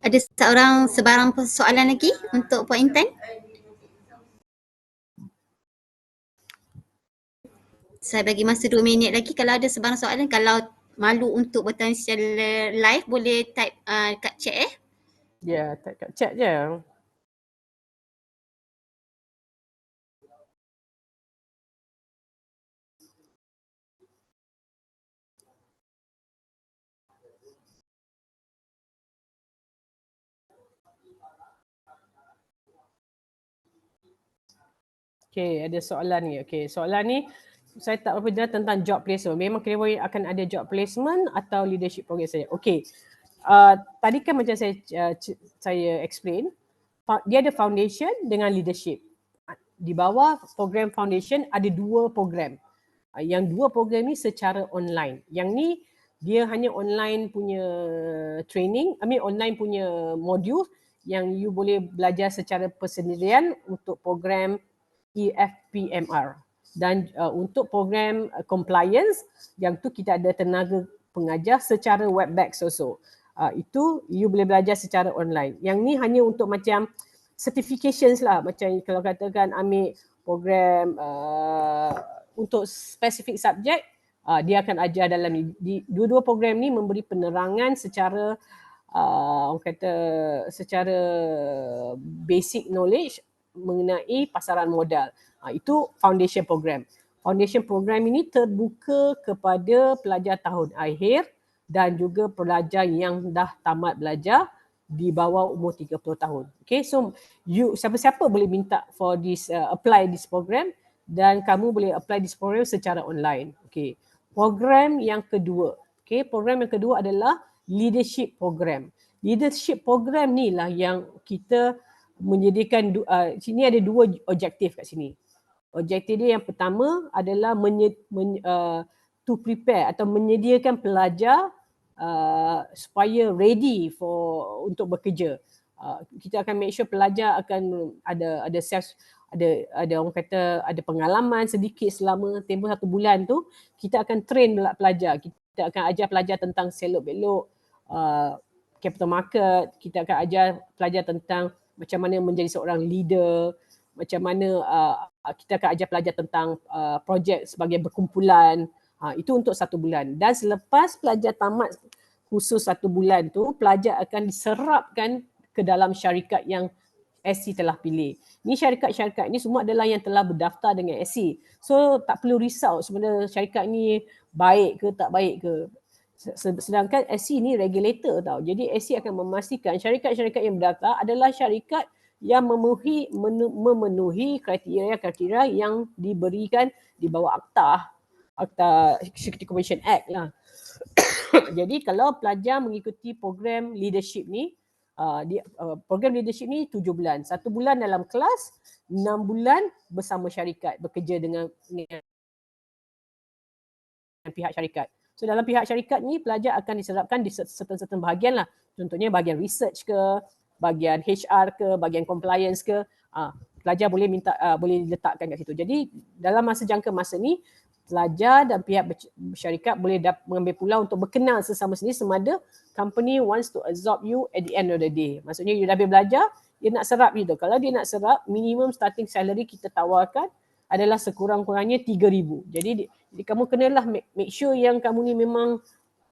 Ada sebarang soalan lagi untuk Puan Intan? Saya bagi masa 2 minit lagi. Kalau ada sebarang soalan, kalau malu untuk bertanya secara live, boleh type kat chat Ya, type kat chat je. Okay, ada soalan ni. Okay, soalan ni saya tak berapa jelas tentang job placement. Memang kira akan ada job placement atau leadership program saja. Okay, tadi kan macam saya explain, dia ada foundation dengan leadership. Di bawah program foundation ada 2 program. Yang 2 program ni secara online. Yang ni dia hanya online punya training, online punya modul yang you boleh belajar secara persendirian untuk program EFPMR. Dan untuk program compliance, yang tu kita ada tenaga pengajar secara Webex also. Itu you boleh belajar secara online. Yang ni hanya untuk macam certifications lah. Macam kalau katakan ambil program untuk spesifik subjek, dia akan ajar dalam ni. Dua-dua program ni memberi penerangan secara orang kata secara basic knowledge mengenai pasaran modal. Itu foundation program. Foundation program ini terbuka kepada pelajar tahun akhir dan juga pelajar yang dah tamat belajar di bawah umur 30 tahun. Okay, so siapa-siapa boleh minta for this apply this program dan kamu boleh apply this program secara online. Okay, program yang kedua. Okay, program yang kedua adalah leadership program. Leadership program ni lah yang kita menyediakan, sini ada dua objektif kat sini. Objektif dia yang pertama adalah to prepare atau menyediakan pelajar supaya ready untuk bekerja. Kita akan make sure pelajar akan ada orang kata ada pengalaman sedikit selama tempoh 1 bulan tu. Kita akan train pelajar. Kita akan ajar pelajar tentang selok-belok capital market. Kita akan ajar pelajar tentang macam mana menjadi seorang leader, macam mana kita akan ajar pelajar tentang projek sebagai berkumpulan. Itu untuk 1 bulan. Dan selepas pelajar tamat khusus 1 bulan tu, pelajar akan diserapkan ke dalam syarikat yang SC telah pilih. Ni syarikat-syarikat ni semua adalah yang telah berdaftar dengan SC. So tak perlu risau sebenarnya syarikat ni baik ke tak baik ke. Sedangkan SC ni regulator tau. Jadi SC akan memastikan syarikat-syarikat yang berdaftar adalah syarikat yang memenuhi kriteria-kriteria yang diberikan di bawah Akta Security Commission Act lah. Jadi kalau pelajar mengikuti program leadership ni, program leadership ni 7 bulan. 1 bulan dalam kelas, 6 bulan bersama syarikat, bekerja dengan pihak syarikat. So dalam pihak syarikat ni pelajar akan diserapkan di certain bahagian lah. Contohnya bahagian research ke, bahagian HR ke, bahagian compliance ke. Pelajar boleh boleh diletakkan kat situ. Jadi dalam jangka masa ni, pelajar dan pihak syarikat boleh mengambil peluang untuk berkenal sesama sendiri semada company wants to absorb you at the end of the day. Maksudnya you dah habis belajar, dia nak serap you tu. Kalau dia nak serap, minimum starting salary kita tawarkan adalah sekurang-kurangnya 3,000. Jadi kamu kenalah make sure yang kamu ni memang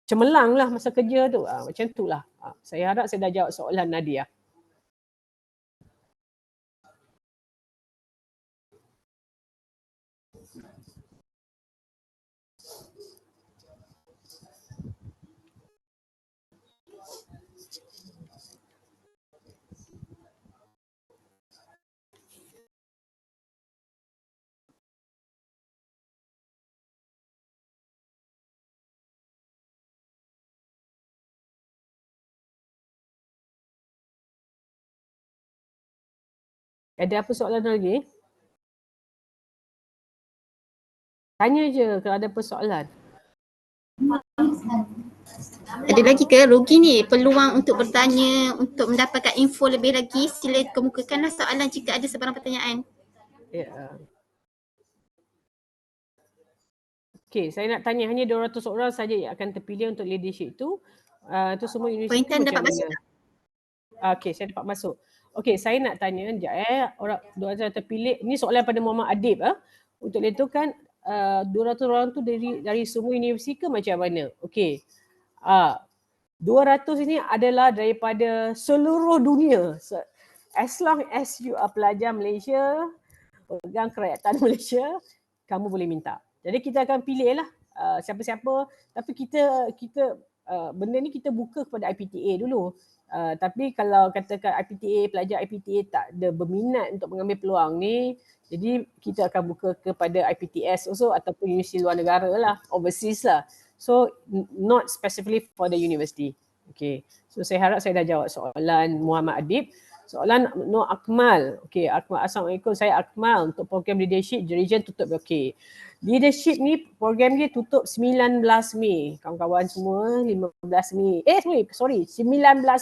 cemerlang lah masa kerja tu. Macam tu lah. Saya harap saya dah jawab soalan Nadia. Ada apa soalan lagi? Tanya je kalau ada persoalan. Ada lagi ke Rugi ni peluang untuk bertanya, untuk mendapatkan info lebih lagi? Sila kemukakanlah soalan jika ada sebarang pertanyaan. Ya. Okey, saya nak tanya hanya 200 orang saja yang akan terpilih untuk leadership tu. Tu semua universiti Pointan macam dapat masuk mana? Okey, saya dapat masuk. Okey, saya nak tanya sekejap orang 200 terpilih. Ni soalan pada Muhammad Adib Untuk itu kan 200 orang tu dari semua universiti ke macam mana? Okey. 200 ini adalah daripada seluruh dunia. So, as long as you are pelajar Malaysia, pegang kerakyatan Malaysia, kamu boleh minta. Jadi kita akan pilih lah siapa-siapa. Tapi kita benda ni kita buka kepada IPTA dulu. Tapi kalau katakan pelajar IPTA tak ada berminat untuk mengambil peluang ni, jadi kita akan buka kepada IPTS also ataupun universiti luar negara lah, overseas lah. So not specifically for the university. Okay. So saya harap saya dah jawab soalan Muhammad Adib. Soalan Nur Akmal. Okay, Akmal. Assalamualaikum. Saya Akmal. Untuk program leadership, region tutup. Okay. Leadership ni program dia tutup 19 Mei. Kawan-kawan semua 15 Mei. 19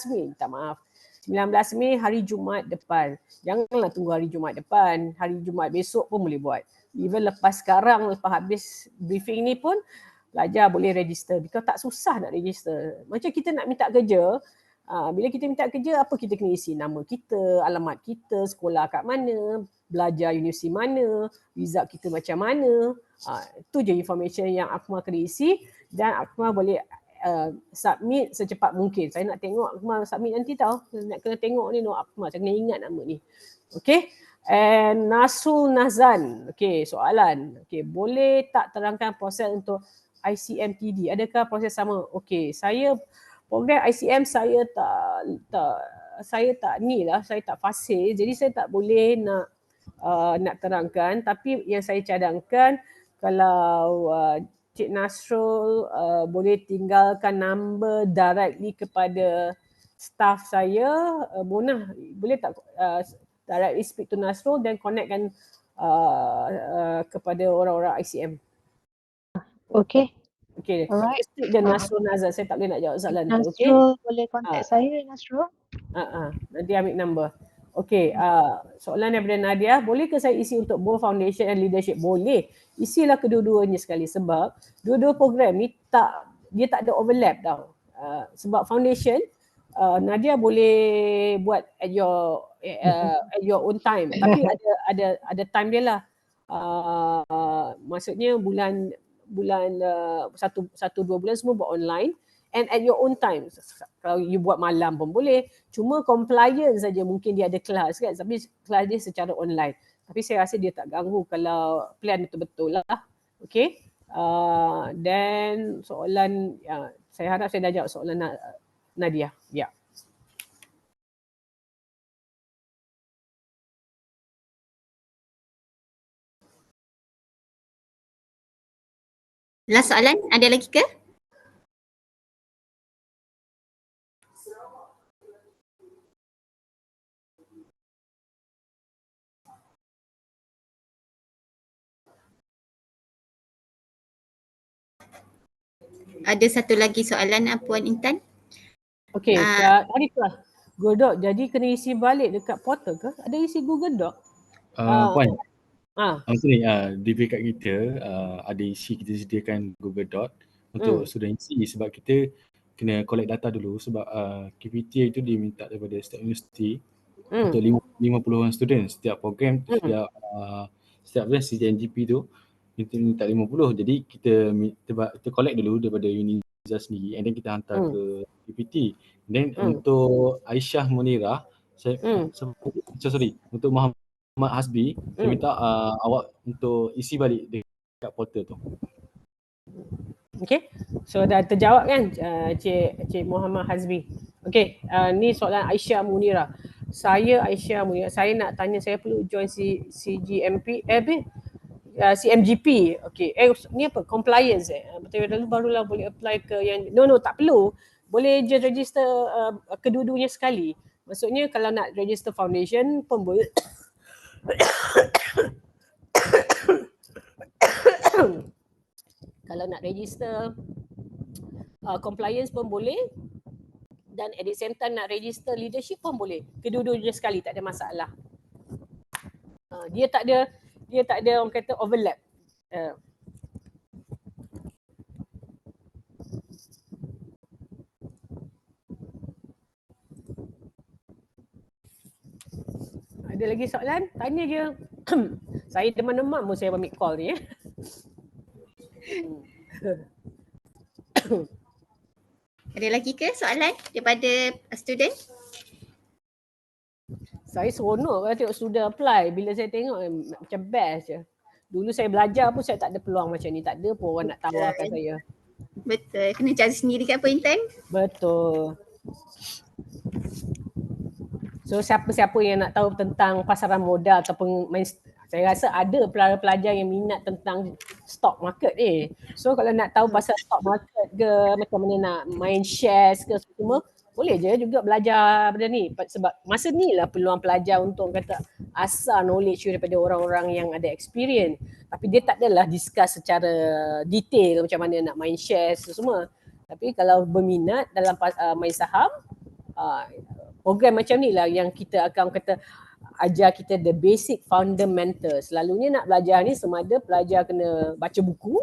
Mei. Minta maaf. 19 Mei hari Jumaat depan. Janganlah tunggu hari Jumaat depan. Hari Jumaat besok pun boleh buat. Even lepas sekarang, lepas habis briefing ni pun pelajar boleh register. Because tak susah nak register. Macam kita nak minta kerja, bila kita minta kerja, apa kita kena isi? Nama kita, alamat kita, sekolah kat mana, belajar universiti mana, result kita macam mana. Itu je information yang Akmal kena isi dan Akmal boleh submit secepat mungkin. Saya nak tengok Akmal submit nanti tau. Nak kena tengok ni Akmal, saya kena ingat nama ni. Okay. And Nasul Nazan. Okay, soalan. Okay, boleh tak terangkan proses untuk ICMTD? Adakah proses sama? Okay, saya program ICM saya tak ni lah, saya tak fasih, jadi saya tak boleh nak terangkan. Tapi yang saya cadangkan, kalau Cik Nasrul boleh tinggalkan number directly kepada staff saya, Mona boleh tak directly speak to Nasrul dan connectkan kepada orang-orang ICM. Okay. Okay. Alright. Speak dan Nasrul Nazar, saya tak boleh nak jawab soalan tu. Okay. Nasrul boleh contact saya, Nasrul. Nanti ambil number. Okay, soalan daripada Nadia, boleh ke saya isi untuk both foundation and leadership? Boleh. Isilah kedua-duanya sekali sebab dua-dua program ni dia tak ada overlap tau. Sebab foundation Nadia boleh buat at your own time. Tapi ada time dia lah. Maksudnya bulan 1-2 bulan semua buat online. And at your own time. Kalau you buat malam pun boleh. Cuma compliance saja mungkin dia ada kelas kan. Tapi kelas dia secara online. Tapi saya rasa dia tak ganggu kalau plan betul-betul lah. Okay. Dan soalan, saya harap saya dah jawab soalan Nadia. Ya. Last soalan, ada lagi ke? Ada satu lagi soalan Puan Intan. Okey, Arifah. Google Doc, jadi kena isi balik dekat portal ke? Ada isi Google Doc? Puan, sorry, di peringkat kita ada isi, kita sediakan Google Doc untuk student isi sebab kita kena collect data dulu sebab KPTA itu diminta daripada setiap universiti untuk 50 orang student setiap program, setiap CJNGP tu kita minta 50. Jadi kita collect dulu daripada Uniza sendiri and then kita hantar ke PPT. Then untuk Aisyah Munirah, untuk Muhammad Hasbi, saya minta awak untuk isi balik dekat portal tu. Okay, so dah terjawab kan Cik Muhammad Hasbi. Okay, ni soalan Aisyah Munirah. Saya Aisyah Munirah, saya nak tanya, saya perlu join CMGP. Okay, ni apa? Compliance betul dulu barulah boleh apply ke yang no tak perlu. Boleh je register kedua-duanya sekali. Maksudnya kalau nak register foundation pun boleh. Kalau nak register compliance pun boleh, dan at the same time nak register leadership pun boleh. Kedua-duanya sekali, tak ada masalah. Dia tak ada orang kata overlap. Ada lagi soalan? Tanya je. Saya demam-demam pun saya ambil call ni. Ada lagi ke soalan daripada student? Saya seronok kalau tengok student apply. Bila saya tengok macam best je. Dulu saya belajar pun saya tak ada peluang macam ni. Tak ada pun orang nak tawarkan saya. Betul. Kena cari sendiri kan Puan Intan? Betul. So siapa-siapa yang nak tahu tentang pasaran modal ataupun saya rasa ada pelajar yang minat tentang stock market ni. So kalau nak tahu pasal stock market ke, macam mana nak main shares ke semua, boleh je juga belajar benda ni. Sebab masa ni lah peluang pelajar untuk kata asal knowledge daripada orang-orang yang ada experience. Tapi dia tak adalah discuss secara detail macam mana nak main shares semua. Tapi kalau berminat dalam main saham, program macam ni lah yang kita akan kata ajar kita the basic fundamental. Selalunya nak belajar ni sama ada pelajar kena baca buku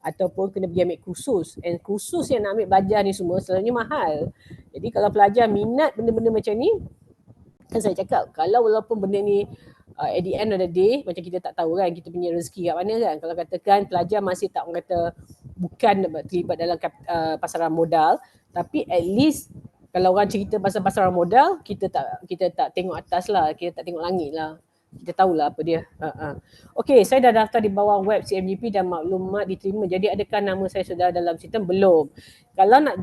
ataupun kena pergi ambil kursus. And kursus yang nak ambil belajar ni semua selalunya mahal. Jadi kalau pelajar minat benda-benda macam ni, kan saya cakap kalau walaupun benda ni at the end of the day macam kita tak tahu kan kita punya rezeki kat mana kan. Kalau katakan pelajar masih tak orang kata bukan terlibat dalam pasaran modal, tapi at least kalau orang cerita pasal pasaran modal, kita tak tengok atas lah, kita tak tengok langit lah. Kita tahulah apa dia. Okey, saya dah daftar di bawah web CMGP dan maklumat diterima. Jadi adakah nama saya sudah dalam sistem? Belum. Kalau nak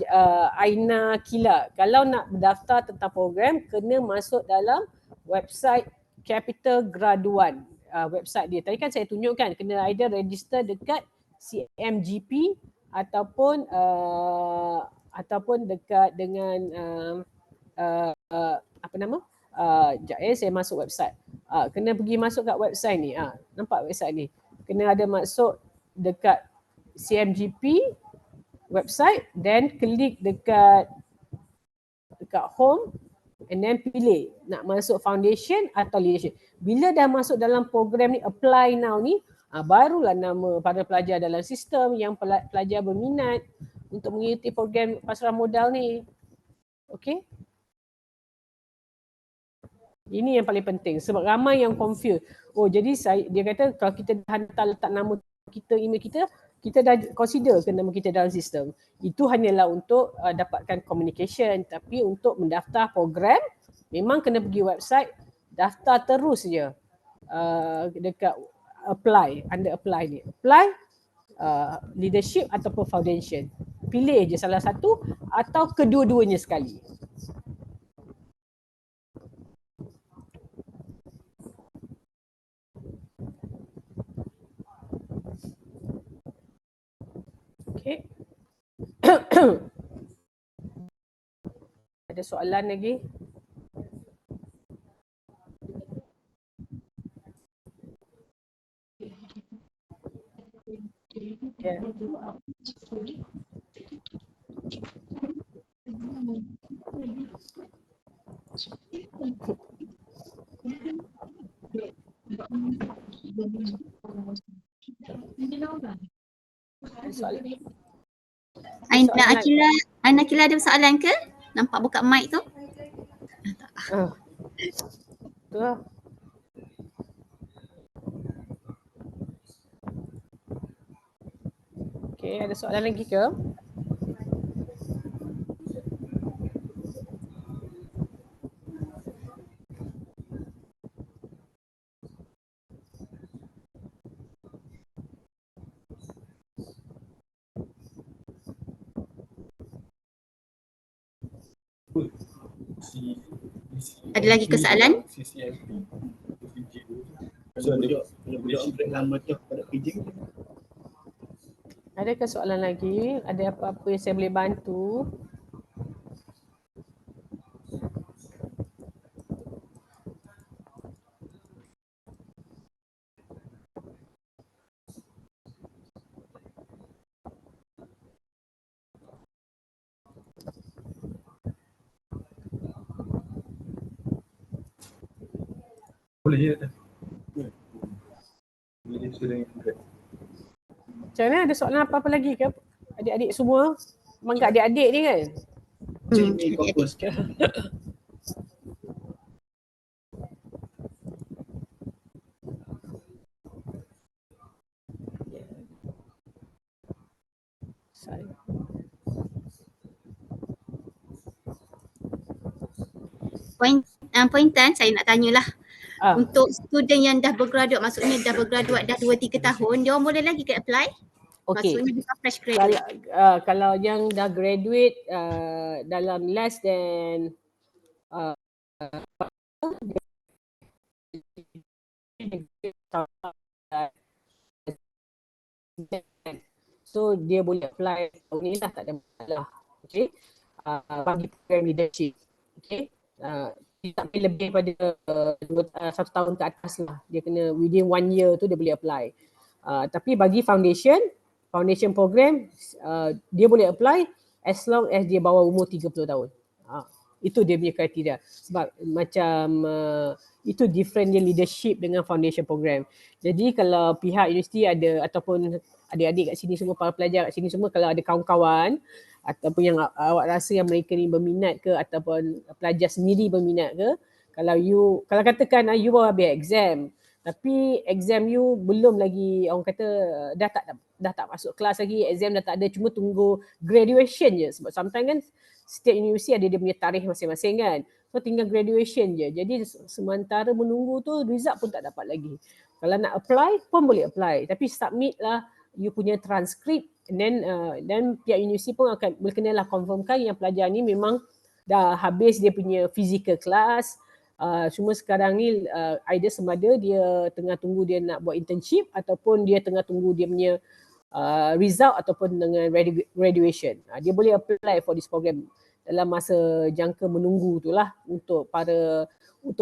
Aina Kila, kalau nak berdaftar tentang program, kena masuk dalam website Capital Graduan. Website dia. Tadi kan saya tunjukkan, kena either register dekat CMGP ataupun dekat dengan apa nama? Sekejap saya masuk website. Kena pergi masuk kat website ni. Nampak website ni? Kena ada masuk dekat CMGP website, then klik dekat home and then pilih nak masuk foundation atau leadership. Bila dah masuk dalam program ni, apply now ni, barulah nama para pelajar dalam sistem yang pelajar berminat untuk mengikuti program pasaran modal ni. Okey? Ini yang paling penting sebab ramai yang confuse. Oh, jadi dia kata kalau kita dah hantar letak nama kita, email kita, kita dah consider ke nama kita dalam sistem. Itu hanyalah untuk dapatkan communication, tapi untuk mendaftar program memang kena pergi website, daftar terus je dekat apply, under apply ni. Apply leadership ataupun foundation. Pilih je salah satu atau kedua-duanya sekali. Okay. Ada soalan lagi? Yeah. Aina Akila ada soalan ke? Nampak buka mic tu? Tu lah. Okay, ada soalan lagi ke? Ada lagi soalan? Adakah soalan lagi? Ada apa-apa yang saya boleh bantu? Boleh je. Macam mana, ada soalan apa-apa lagi ke? Adik-adik semua? Memang kat adik-adik ni kan? Pointan saya nak tanyalah. Untuk student yang dah bergraduate, maksudnya dah bergraduate dah 2-3 tahun, dia orang boleh lagi ke apply? Okay. Maksudnya bukan fresh graduate. Kalau yang dah graduate dalam less than so dia boleh apply tahun ni lah, tak ada masalah. Okay. Bagi program leadership. Okay. Dia tak boleh lebih pada 1 tahun ke atas lah. Dia kena within 1 year tu dia boleh apply. Tapi bagi foundation program, dia boleh apply as long as dia bawah umur 30 tahun. Itu dia punya kriteria. Sebab macam itu different dia leadership dengan foundation program. Jadi kalau pihak universiti ada ataupun adik-adik kat sini semua, para pelajar kat sini semua, kalau ada kawan-kawan ataupun yang awak rasa yang mereka ni berminat ke ataupun pelajar sendiri berminat ke, kalau katakan you baru habis exam tapi exam you belum lagi, orang kata dah tak masuk kelas lagi, exam dah tak ada, cuma tunggu graduation je. Sebab sometimes kan setiap universiti ada dia punya tarikh masing-masing kan. So tinggal graduation je. Jadi sementara menunggu tu result pun tak dapat lagi. Kalau nak apply pun boleh apply. Tapi submit lah you punya transcript dan pihak universiti pun akan berkenalah confirmkan yang pelajar ni memang dah habis dia punya physical class. Cuma sekarang ni either sama ada dia tengah tunggu dia nak buat internship ataupun dia tengah tunggu dia punya result ataupun dengan graduation. Dia boleh apply for this program dalam masa jangka menunggu tu lah untuk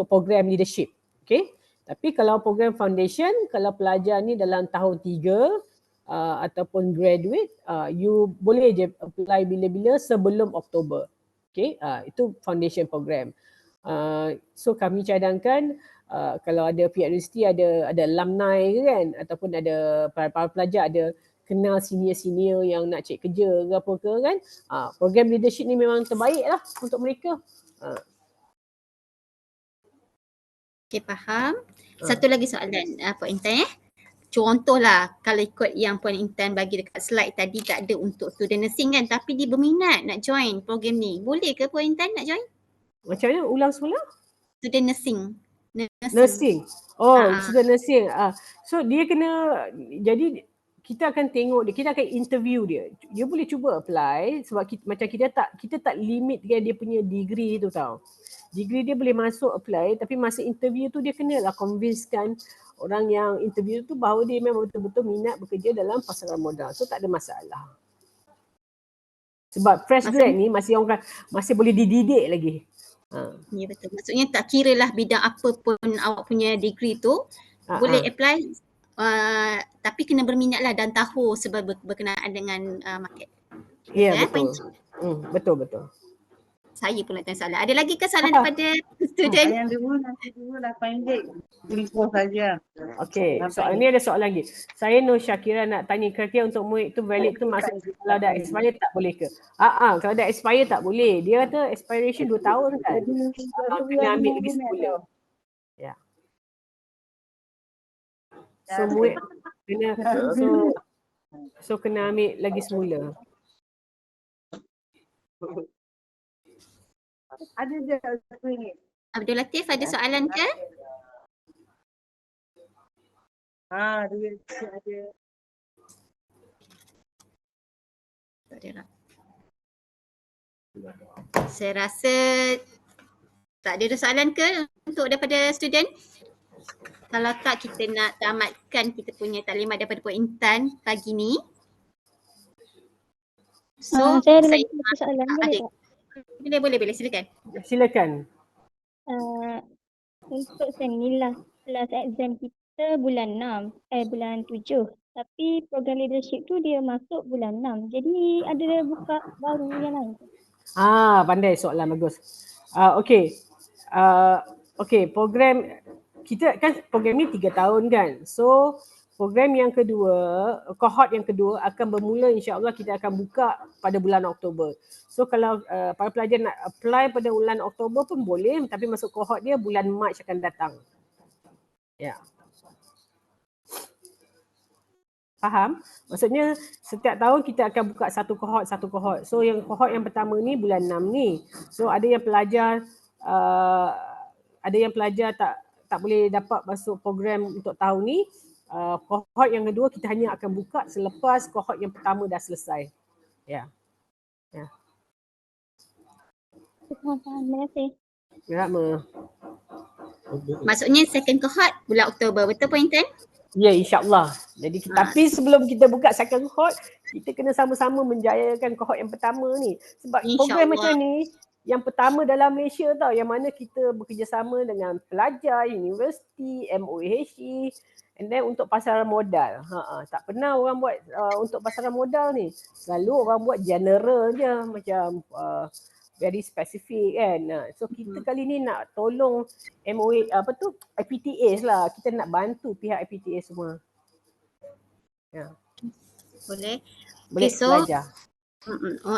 program leadership. Okay. Tapi kalau program foundation, kalau pelajar ni dalam tahun 3 ataupun graduate, you boleh je apply bila-bila sebelum Oktober. Okay, itu foundation program. So kami cadangkan kalau ada pihak universiti ada alumni ke kan, ataupun ada para pelajar ada kenal senior-senior yang nak cek kerja ke apa ke kan, program leadership ni memang terbaik lah untuk mereka. Okay, faham. Satu lagi soalan Puan Intan Contohlah kalau ikut yang Puan Intan bagi dekat slide tadi tak ada untuk student nursing kan, tapi dia berminat nak join program ni. Boleh ke Puan Intan nak join? Macam mana? Ulang semula? Student nursing. Nursing. Student nursing. So dia kena, jadi kita akan tengok dia, kita akan interview dia. Dia boleh cuba apply sebab macam kita tak limit dia punya degree tu tau. Degree dia boleh masuk apply, tapi masa interview tu dia kenalah convincekan orang yang interview tu bahawa dia memang betul-betul minat bekerja dalam pasaran modal. So tak ada masalah. Sebab fresh grad ni masih boleh dididik lagi. Ya betul. Maksudnya tak kira lah bidang apa pun awak punya degree tu boleh apply, tapi kena berminat lah dan tahu sebab berkenaan dengan market. Ya betul. Betul. Saya pula tanya soalan. Ada lagi ke soalan daripada student? Yang nanti dulu dah pendek. Info saja. Okey, soalan ni ada soalan lagi. Saya Nur Syakira nak tanya kriteria untuk MUIK tu valid tu maksudnya kalau dah expire tak boleh ke? Kalau dah expire tak boleh. Dia kata expiration 2 tahun kan. Kena ambil lagi semula. Ya. So MUIK kena so kena ambil lagi semula. Ada je RM1. Abdul Latif ada soalan ke? Duit ada. Tak ada lah. Saya rasa tak ada soalan ke untuk daripada student? Kalau tak, kita nak tamatkan kita punya taklimat daripada Puan Intan pagi ni. So, saya ada lagi satu soalan, boleh tak? Boleh, silakan. Silakan. Untuk seminar last exam kita bulan 7. Tapi program leadership tu dia masuk bulan 6. Jadi ada buka baru yang lain. Pandai soalan bagus. Okey, program kita kan program ni 3 tahun kan. So program yang kedua, cohort yang kedua akan bermula insya-Allah kita akan buka pada bulan Oktober. So kalau para pelajar nak apply pada bulan Oktober pun boleh, tapi masuk cohort dia bulan Mac akan datang. Ya. Faham? Maksudnya setiap tahun kita akan buka satu cohort. So yang cohort yang pertama ni bulan 6 ni. So ada yang pelajar tak boleh dapat masuk program untuk tahun ni. Cohort yang kedua kita hanya akan buka selepas cohort yang pertama dah selesai. Ya. Terima kasih. Maksudnya second cohort bulan Oktober, betul Puan Intan? Ya, insya-Allah. Jadi tapi sebelum kita buka second cohort, kita kena sama-sama menjayakan cohort yang pertama ni. Sebab program macam ni yang pertama dalam Malaysia tau, yang mana kita bekerjasama dengan pelajar, universiti, MOHE, and then untuk pasaran modal. Tak pernah orang buat untuk pasaran modal ni. Selalu orang buat general je, macam very specific kan. So kita kali ni nak tolong IPTAs lah. Kita nak bantu pihak IPTA semua. Ya. Boleh. Boleh belajar.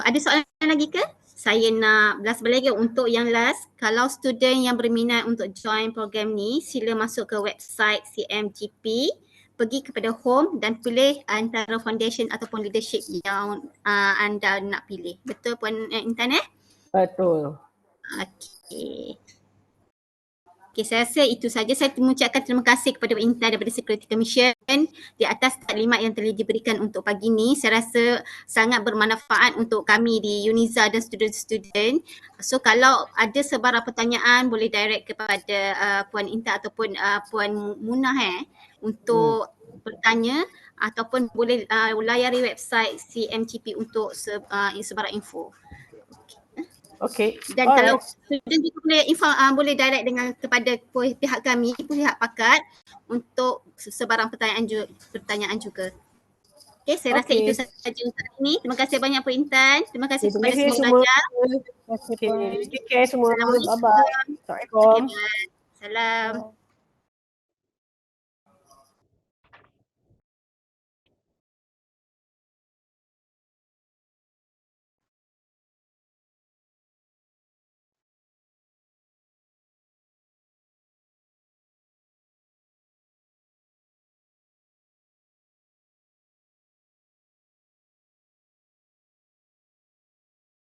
Ada soalan lagi ke? Saya nak belas lagi untuk yang last. Kalau student yang berminat untuk join program ni, sila masuk ke website CMGP, pergi kepada home dan pilih antara foundation ataupun leadership yang anda nak pilih. Betul Puan Intan Betul. Okey. Okey, saya rasa itu saja. Saya mengucapkan terima kasih kepada Pak Intan daripada Security Commission di atas taklimat yang telah diberikan untuk pagi ini. Saya rasa sangat bermanfaat untuk kami di Uniza dan student-student. So kalau ada sebarang pertanyaan boleh direct kepada Puan Intan ataupun Puan Munah untuk bertanya ataupun boleh layari website CMTP untuk sebarang info. Okay. Dan kalau student juga boleh boleh direct dengan kepada pihak kami, pihak pakat untuk sebarang pertanyaan juga. Okay, saya rasa itu sahaja untuk hari ini. Terima kasih banyak Puan Intan. Terima kasih kepada semua pelajar. Okay, take care semua. Bye-bye. Assalamualaikum. Salam.